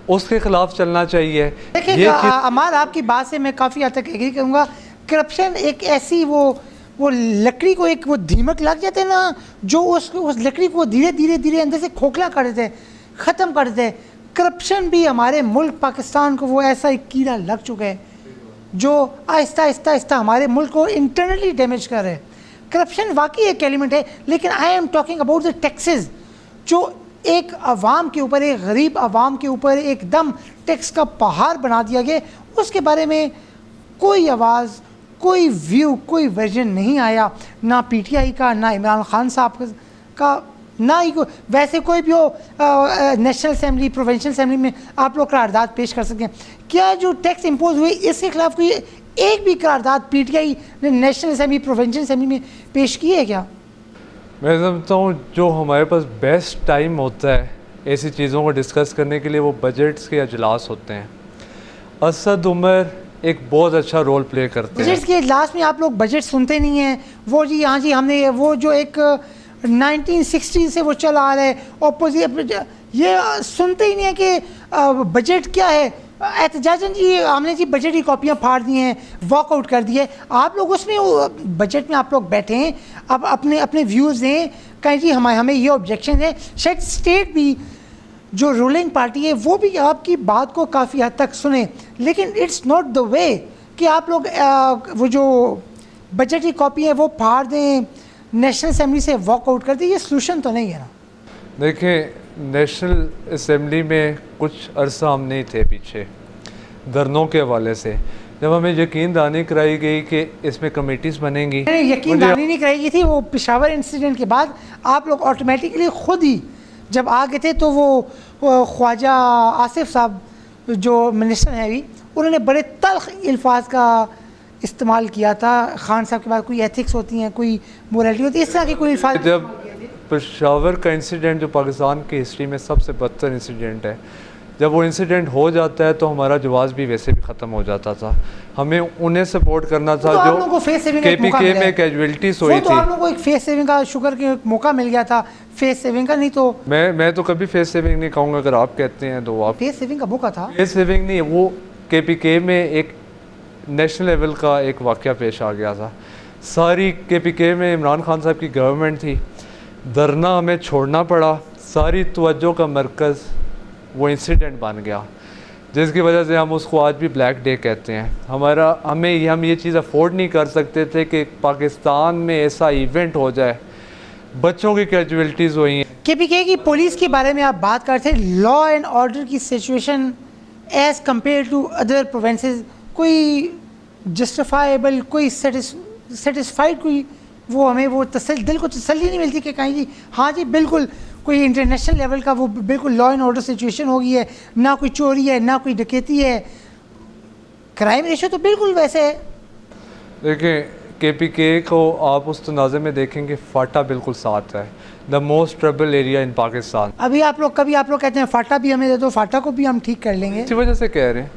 उसके ख़िलाफ़ चलना चाहिए। देखिए अमार, आपकी बात से मैं काफ़ी हद तक एग्री करूँगा। करप्शन एक ऐसी वो लकड़ी को एक वो दीमक लग जाते हैं ना, जो उस लकड़ी को धीरे धीरे अंदर से खोखला कर देते हैं, ख़त्म कर देते हैं। करप्शन भी हमारे मुल्क पाकिस्तान को वो ऐसा एक कीड़ा लग चुका है जो आहिस्ता आहिस्ता हमारे मुल्क को इंटरनली डैमेज कर रहा है। करप्शन वाकई एक एलिमेंट है, लेकिन I am talking about the taxes, जो एक अवाम के ऊपर, एक गरीब अवाम के ऊपर एकदम टैक्स का पहाड़ बना दिया गया। उसके बारे में कोई आवाज़, कोई व्यू, कोई वर्जन नहीं आया, ना पीटीआई का, ना इमरान खान साहब का, ना ही वैसे कोई भी हो। नेशनल असेंबली, प्रोविंशियल असेंबली में आप लोग करारदाद पेश कर सकते हैं। क्या जो टैक्स इम्पोज हुई इसके खिलाफ कोई एक भी करारदाद पीटीआई ने नेशनल असेंबली, प्रोविंशियल असेंबली में पेश की है क्या? मैं समझता हूँ जो हमारे पास बेस्ट टाइम होता है ऐसी चीज़ों को डिस्कस करने के लिए, वो बजट्स के अजलास होते हैं। असद उमर एक बहुत अच्छा रोल प्ले करते हैं। बजट्स के इजलास में आप लोग बजट सुनते नहीं हैं। वो जी हाँ जी, हमने वो जो एक 1960 से वो चला आ रहा है ऑपोजिट, ये सुनते ही नहीं है कि बजट क्या है। एहतजाजन जी हमने जी बजट की कॉपियाँ फाड़ दी हैं, वॉकआउट कर दिए। आप लोग उसमें बजट में आप लोग बैठे हैं, अब अपने व्यूज़ दें, कहें जी हमें ये ऑब्जेक्शन है। शायद स्टेट भी, जो रूलिंग पार्टी है, वो भी आपकी बात को काफ़ी हद तक सुने। लेकिन इट्स नॉट द वे कि आप लोग वो जो बजट की कॉपी है वो फाड़ दें, नेशनल असेंबली से वॉकआउट कर दें। ये सोल्यूशन तो नहीं है ना। देखें, नेशनल असेंबली में कुछ अरसा हम नहीं थे पीछे धरनों के हवाले से, जब हमें यकीन दहानी कराई गई कि इसमें कमेटीज़ बनेंगी, नहीं, यकीन दहानी नहीं कराई गई थी। वो पेशावर इंसिडेंट के बाद आप लोग ऑटोमेटिकली खुद ही जब आ गए थे, तो वो ख्वाजा आसिफ साहब जो मिनिस्टर हैं अभी, उन्होंने बड़े तल्ख अल्फाज का इस्तेमाल किया था। खान साहब के बाद कोई एथिक्स होती हैं, कोई मोरालिटी होती है, इस तरह के कोई अल्फाज। जब पेशावर का इंसिडेंट जो पाकिस्तान की हिस्ट्री में सबसे बदतर इंसिडेंट है, जब वो इंसिडेंट हो जाता है तो हमारा जवाब भी वैसे भी ख़त्म हो जाता था। हमें उन्हें सपोर्ट करना था तो जो KPK में कैजुअलिटीज हुई तो थी। आप लोगों को एक फेस सेविंग का शुक्र के मौका मिल गया था, फेस सेविंग का। नहीं तो मैं तो कभी फेस सेविंग नहीं कहूँगा, अगर आप कहते हैं तो आप। फेस सेविंग का मौका था। फेस सेविंग नहीं, वो KPK में एक नेशनल लेवल का एक वाक़या पेश आ गया था। सारी KPK में इमरान खान साहब की गवर्नमेंट थी, धरना हमें छोड़ना पड़ा, सारी तवज्जो का मरकज़ वो इंसिडेंट बन गया, जिसकी वजह से हम उसको आज भी ब्लैक डे कहते हैं। हम ये चीज़ अफोर्ड नहीं कर सकते थे कि पाकिस्तान में ऐसा इवेंट हो जाए। बच्चों की कैजुअलिटीज़ हुई हैं। KPK की पुलिस के बारे में आप बात करते थे, लॉ एंड ऑर्डर की situation as compared to other provinces, कोई जस्टिफाइबल, कोई सेटिस्फाइड, कोई वो हमें वो दिल को तसल्ली नहीं मिलती कि कहीं जी हाँ जी बिल्कुल कोई इंटरनेशनल लेवल का वो बिल्कुल लॉ एंड ऑर्डर सिचुएशन हो गई है, ना कोई चोरी है, ना कोई डकैती है, क्राइम रेशो तो बिल्कुल वैसे है। देखिए, KPK को आप उस तनाज़े में देखेंगे, फाटा बिल्कुल साथ है, the most trouble area in Pakistan. अभी आप लोग कहते हैं फाटा भी हमें दे दो, फाटा को भी हम ठीक कर लेंगे। इसी वजह से कह रहे हैं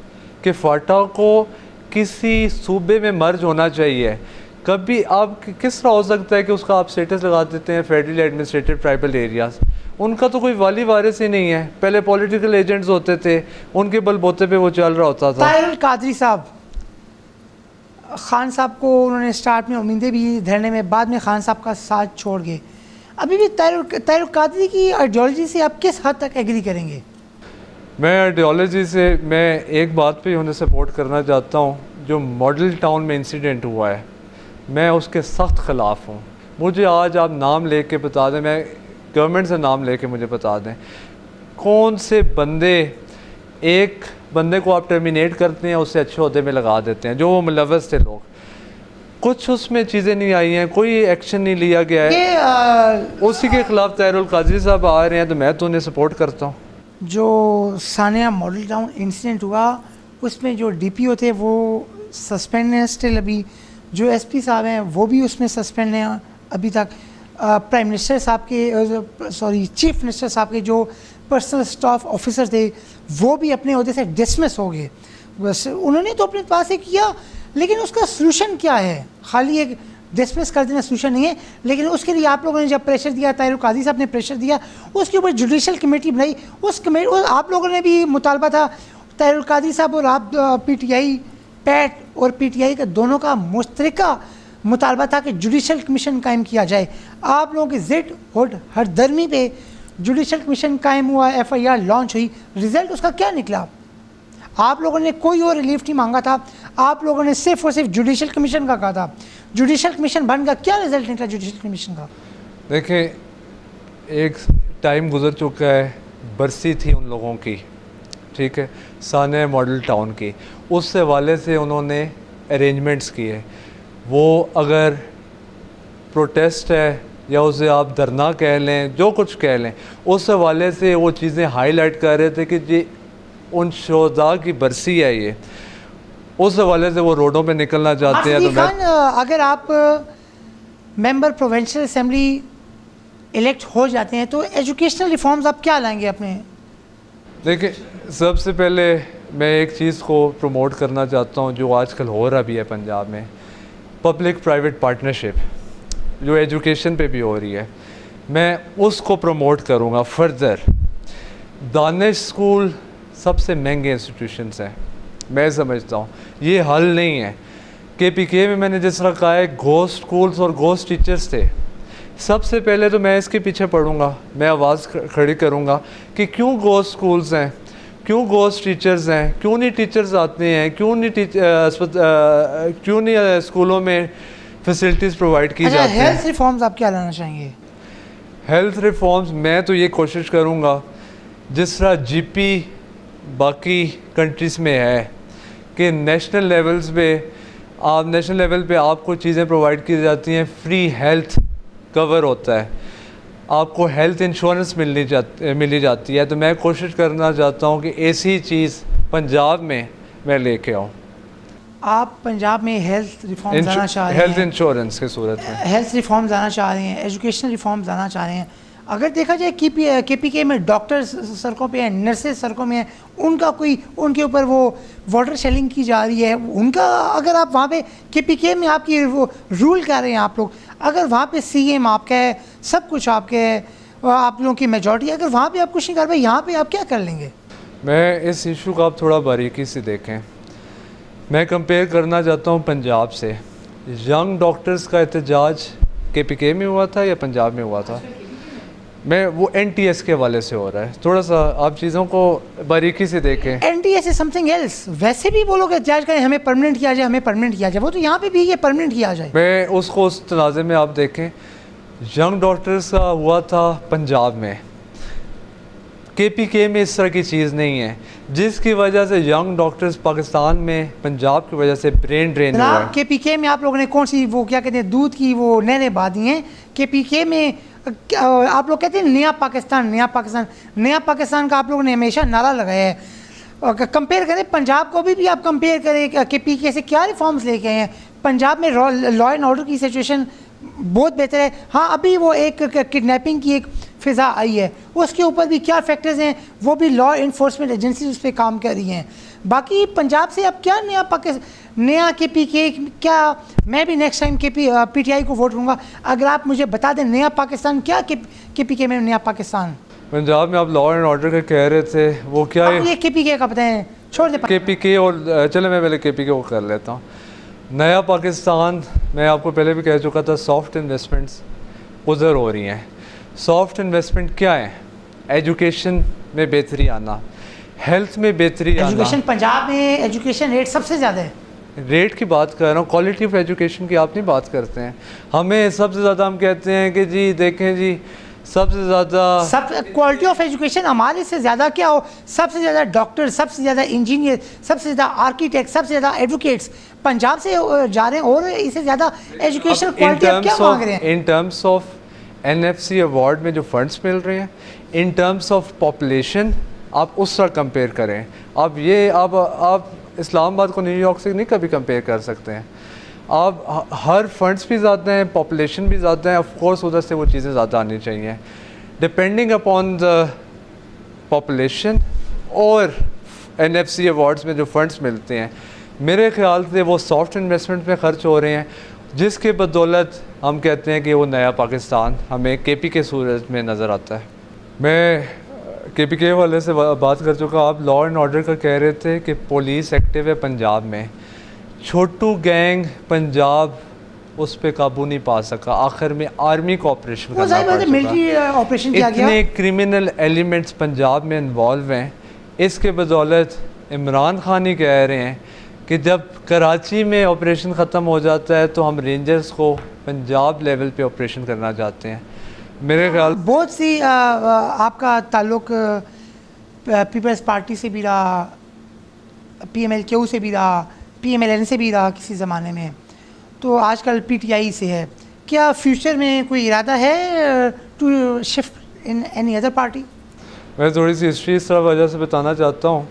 कि फाटा को किसी सूबे में मर्ज होना चाहिए। कभी आप किस तरह हो सकता है कि उसका आप स्टेटस लगा देते हैं फेडरली एडमिनिस्ट्रेटेड ट्राइबल एरियाज़, उनका तो कोई वाली वारिस ही नहीं है। पहले पॉलिटिकल एजेंट्स होते थे, उनके बलबूते पे वो चल रहा होता था। ताहिरुल कादरी साहब, खान साहब को उन्होंने स्टार्ट में उम्मीदें भी धरने में, बाद में खान साहब का साथ छोड़ गए। अभी भी ताहिरुल कादरी की आइडियोलॉजी से आप किस हद तक एग्री करेंगे? मैं आइडियोलॉजी से मैं एक बात पे उन्हें सपोर्ट करना चाहता हूँ, जो मॉडल टाउन में इंसिडेंट हुआ है, मैं उसके सख्त ख़िलाफ़ हूँ। मुझे आज आप नाम लेके बता दें, मैं गवर्नमेंट से नाम लेके मुझे बता दें कौन से बंदे, एक बंदे को आप टर्मिनेट करते हैं, उससे अच्छे ओहदे में लगा देते हैं, जो वो मुलव्वस थे लोग। कुछ उसमें चीज़ें नहीं आई हैं, कोई एक्शन नहीं लिया गया है। उसी के ख़िलाफ़ ताहिरुल कादरी साहब आ रहे हैं, तो मैं तो उन्हें सपोर्ट करता हूँ। जो सानिया मॉडल टाउन इंसिडेंट हुआ, उसमें जो DPO थे वो सस्पेंड हैं स्टिल अभी, जो SP साहब हैं वो भी उसमें सस्पेंड हैं अभी तक। प्राइम मिनिस्टर साहब के चीफ मिनिस्टर साहब के जो पर्सनल स्टाफ ऑफिसर थे वो भी अपने ओहदे से डिसमिस हो गए। बस उन्होंने तो अपने पास से किया, लेकिन उसका सलूशन क्या है? खाली एक डिसमिस कर देना सलूशन नहीं है। लेकिन उसके लिए आप लोगों ने जब प्रेशर दिया, ताहिरुल कादरी साहब ने प्रेशर दिया, उसके ऊपर जुडिशल कमेटी बनाई। उस कमेटी, आप लोगों ने भी मुतालबा था, ताहिरुल कादरी साहब और आप PTI पैट और PTI का दोनों का मुश्तरका मुतालबा था कि जुडिशल कमीशन कायम किया जाए। आप लोगों की ज़िद और हरदर्मी पे जुडिशल कमीशन कायम हुआ, FIR लॉन्च हुई, रिज़ल्ट उसका क्या निकला? आप लोगों ने कोई और रिलीफ नहीं मांगा था, आप लोगों ने सिर्फ और सिर्फ जुडिशल कमीशन का कहा था। जुडिशल कमीशन बन गया, क्या रिज़ल्ट निकला जुडिशल कमीशन का? देखें, एक टाइम गुजर चुका है, बरसी थी उन लोगों की, ठीक है, सानिया मॉडल टाउन की, उस हवाले से उन्होंने अरेंजमेंट्स किए। वो अगर प्रोटेस्ट है या उसे आप धरना कह लें, जो कुछ कह लें, उस हवाले से वो चीज़ें हाईलाइट कर रहे थे कि जी उन शोधा की बरसी है ये, उस हवाले से वो रोडों पे निकलना चाहते हैं। तो खान, अगर आप मेंबर प्रोविंशियल असेंबली इलेक्ट हो जाते हैं तो एजुकेशनल रिफॉर्म्स आप क्या लाएंगे अपने? देखिए, सबसे पहले मैं एक चीज़ को प्रमोट करना चाहता हूँ जो आजकल हो रहा भी है पंजाब में, पब्लिक प्राइवेट पार्टनरशिप जो एजुकेशन पे भी हो रही है, मैं उसको प्रमोट करूँगा फर्दर। दानिश स्कूल सबसे महंगे इंस्टीट्यूशंस हैं, मैं समझता हूँ ये हल नहीं है। KPK में मैंने जिस तरह कहा है, घोस्ट स्कूल्स और घोस्ट टीचर्स थे। सबसे पहले तो मैं इसके पीछे पढ़ूँगा, मैं आवाज़ खड़ी करूँगा कि क्यों घोस्ट स्कूल्स हैं, क्यों घोस्ट टीचर्स हैं, क्यों नहीं टीचर्स आते हैं, क्यों नहीं स्कूलों में फैसिलिटीज़ प्रोवाइड की जाती हैं। हेल्थ रिफॉर्म्स आप क्या लाना चाहेंगे? हेल्थ रिफॉर्म्स मैं तो ये कोशिश करूँगा जिस तरह GP बाकी कंट्रीज़ में है कि नेशनल लेवल पे आपको चीज़ें प्रोवाइड की जाती हैं, फ्री हेल्थ कवर होता है, आपको हेल्थ इंश्योरेंस मिली जाती है। तो मैं कोशिश करना चाहता हूँ कि ऐसी चीज़ पंजाब में मैं लेके आऊँ। आप पंजाब में हेल्थ रिफॉर्म्स लाना चाह रहे हैं, हेल्थ इंश्योरेंस की सूरत में हेल्थ रिफॉर्म्स लाना चाह रहे हैं, एजुकेशनल रिफॉर्म्स लाना चाह रहे हैं। अगर देखा जाए KPK में डॉक्टर्स सड़कों पे हैं, नर्सेज सड़कों में हैं, उनके ऊपर वो वाटर शेलिंग की जा रही है, उनका अगर आप वहाँ पे KPK में आपकी वो रूल कर रहे हैं आप लोग, अगर वहाँ पे CM आपका है, सब कुछ आपके है, आप लोगों की मेजॉरिटी, अगर वहाँ पे आप कुछ नहीं कर पाए, यहाँ पे आप क्या कर लेंगे? मैं इस इशू को आप थोड़ा बारीकी से देखें। मैं कंपेयर करना चाहता हूँ पंजाब से। यंग डॉक्टर्स का एहतजाज KPK में हुआ था या पंजाब में हुआ था? मैं वो NTS के हवाले से हो रहा है। थोड़ा सा आप चीज़ों को बारीकी से देखें। NTS is something else. वैसे भी वो लोग एहतजाज करें हमें परमानेंट किया जाए, वो तो यहाँ पे भी ये परमानेंट किया जाए। मैं उसको उस तनाज़े में आप देखें, यंग डॉक्टर्स का हुआ था पंजाब में, KPK में इस तरह की चीज़ नहीं है, जिसकी वजह से यंग डॉक्टर्स पाकिस्तान में पंजाब की वजह से ब्रेन ड्रेन हुआ है। KPK में आप लोगों ने कौन सी वो क्या कहते हैं दूध की वो नहरें बांधी हैं? KPK में आप लोग कहते हैं नया पाकिस्तान का आप लोगों ने हमेशा नारा लगाया है। कंपेयर करें पंजाब को भी आप कंपेयर करें KPK से, क्या रिफॉर्म्स लेके आए हैं? पंजाब में लॉ एंड ऑर्डर की सिचुएशन बहुत बेहतर है। हाँ, अभी वो एक किडनैपिंग की एक फ़िज़ा आई है, उसके ऊपर भी क्या फैक्टर्स हैं, वो भी लॉ इन्फोर्समेंट एजेंसी उस पर काम कर रही हैं। बाकी पंजाब से अब क्या नया KPK, क्या मैं भी नेक्स्ट टाइम PTI को वोट दूंगा अगर आप मुझे बता दें नया पाकिस्तान क्या KPK में नया पाकिस्तान। पंजाब में आप लॉ एंड ऑर्डर का कह रहे थे, वो क्या है? ये KPK का बताएं, छोड़ दे KPK। और चले मैं पहले KPK को कर लेता हूँ। नया पाकिस्तान, मैं आपको पहले भी कह चुका था, सॉफ्ट इन्वेस्टमेंट्स उधर हो रही हैं। सॉफ्ट इन्वेस्टमेंट क्या है? एजुकेशन में बेहतरी आना, हेल्थ में बेहतरी आना। एजुकेशन पंजाब में एजुकेशन रेट सबसे ज़्यादा है। रेट की बात कर रहा हूँ, क्वालिटी ऑफ एजुकेशन की आप नहीं बात करते हैं। हमें सबसे ज़्यादा हम कहते हैं कि जी देखें जी सबसे ज़्यादा क्वालिटी ऑफ एजुकेशन हमारे से ज़्यादा क्या हो, सबसे ज़्यादा डॉक्टर, सबसे ज़्यादा इंजीनियर, सबसे ज़्यादा आर्किटेक्ट, सबसे ज़्यादा एडवोकेट्स पंजाब से जा रहे हैं, और इससे ज़्यादा एजुकेशन क्वालिटी आप क्या मांग रहे हैं? In terms of NFC award में जो फंड्स मिल रहे हैं, इन टर्म्स ऑफ पॉपुलेशन आप उस तरह कंपेयर करें। आप इस्लामाबाद को न्यूयॉर्क से नहीं कभी कंपेयर कर सकते हैं। आप हर फंड्स भी ज़्यादा हैं, पॉपुलेशन भी ज़्यादा है, ऑफ कोर्स उधर से वो चीज़ें ज़्यादा आनी चाहिए। डिपेंडिंग अपॉन द पॉपुलेशन और NFC अवार्ड्स में जो फंड्स मिलते हैं, मेरे ख्याल से वो सॉफ्ट इन्वेस्टमेंट में ख़र्च हो रहे हैं, जिसके बदौलत हम कहते हैं कि वो नया पाकिस्तान हमें KPK सूरत में नज़र आता है। मैं KPK वाले से बात कर चुका। आप लॉ एंड ऑर्डर का कह रहे थे कि पुलिस एक्टिव है पंजाब में, छोटू गैंग पंजाब उस पर काबू नहीं पा सका, आखिर में आर्मी को ऑपरेशन करना पड़ा। मिलिट्री ऑपरेशन किया गया। इतने क्रिमिनल एलिमेंट्स पंजाब में इन्वॉल्व हैं, इसके बदौलत इमरान खान ही कह रहे हैं कि जब कराची में ऑपरेशन ख़त्म हो जाता है तो हम रेंजर्स को पंजाब लेवल पे ऑपरेशन करना चाहते हैं। मेरे ख्याल बहुत सी आपका ताल्लुक पीपल्स पार्टी से भी रहा, PMLQ से भी रहा, PMLN से भी रहा किसी ज़माने में, तो आजकल PTI से है। क्या फ्यूचर में कोई इरादा है to shift in any other party? मैं थोड़ी सी हिस्ट्री इस तरह वजह से बताना चाहता हूँ।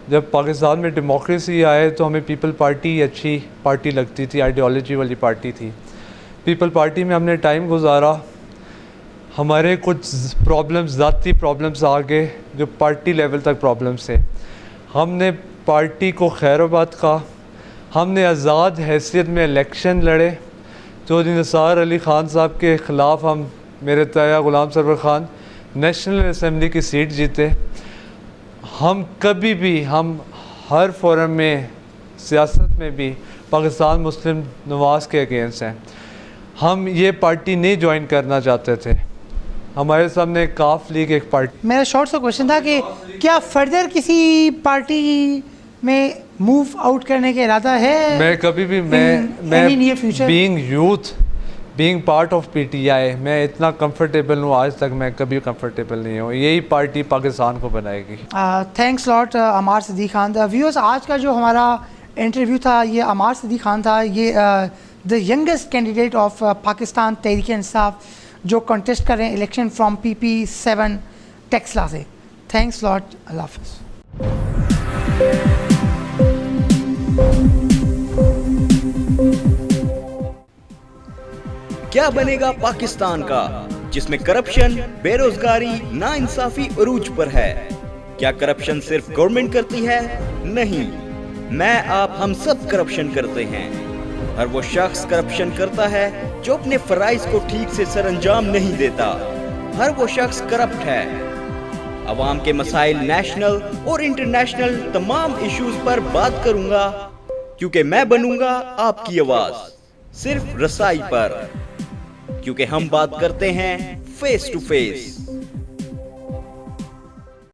जब पाकिस्तान में डेमोक्रेसी आए तो हमें पीपल पार्टी अच्छी पार्टी लगती थी, आइडियोलॉजी वाली पार्टी थी। पीपल पार्टी में हमने टाइम गुजारा, हमारे कुछ प्रॉब्लम्स, ज़ाती प्रॉब्लम्स आ गए जो पार्टी लेवल तक प्रॉब्लम्स थे। हमने पार्टी को खैराबाद का, हमने आज़ाद हैसियत में इलेक्शन लड़े। चौधरी निसार अली ख़ान साहब के ख़िलाफ़ हम, मेरे ताया ग़ुलाम सरवर ख़ान नेशनल असम्बली की सीट जीते। हम कभी भी, हम हर फोरम में, सियासत में भी पाकिस्तान मुस्लिम नवाज के अगेंस्ट हैं। हम ये पार्टी नहीं ज्वाइन करना चाहते थे। हमारे सामने काफ लीग एक पार्टी। मेरा शॉर्ट सा क्वेश्चन था कि क्या फर्दर किसी पार्टी में मूव आउट करने का इरादा है? मैं कभी भी, मैं being youth, being part of PTI मैं इतना कंफर्टेबल हूँ, आज तक मैं कभी कंफर्टेबल नहीं हूँ। यही पार्टी पाकिस्तान को बनाएगी। थैंक्स लॉट अमार सिद्दीक खान। व्यूअर्स, आज का जो हमारा इंटरव्यू था ये अमार सिद्दीक खान था। ये the youngest candidate of Pakistan Tehreek Insaf जो कॉन्टेस्ट कर रहे हैं इलेक्शन फ्रॉम PP7 टेक्सला से। थैंक्स लॉट, अल्लाह हाफ़िज़। क्या बनेगा पाकिस्तान का जिसमें करप्शन, बेरोजगारी, नाइंसाफी उरूज पर है? क्या करप्शन सिर्फ गवर्नमेंट करती है? नहीं, मैं आप हम सब करप्शन करते हैं। हर वो शख्स करप्शन करता है जो अपने फराइज को ठीक से सरअंजाम नहीं देता। हर वो शख्स करप्ट है। अवाम के मसाइल, नेशनल और इंटरनेशनल तमाम इश्यूज पर बात करूंगा, क्योंकि मैं बनूंगा आपकी आवाज सिर्फ रसाई पर, क्योंकि हम बात करते हैं फेस टू फेस।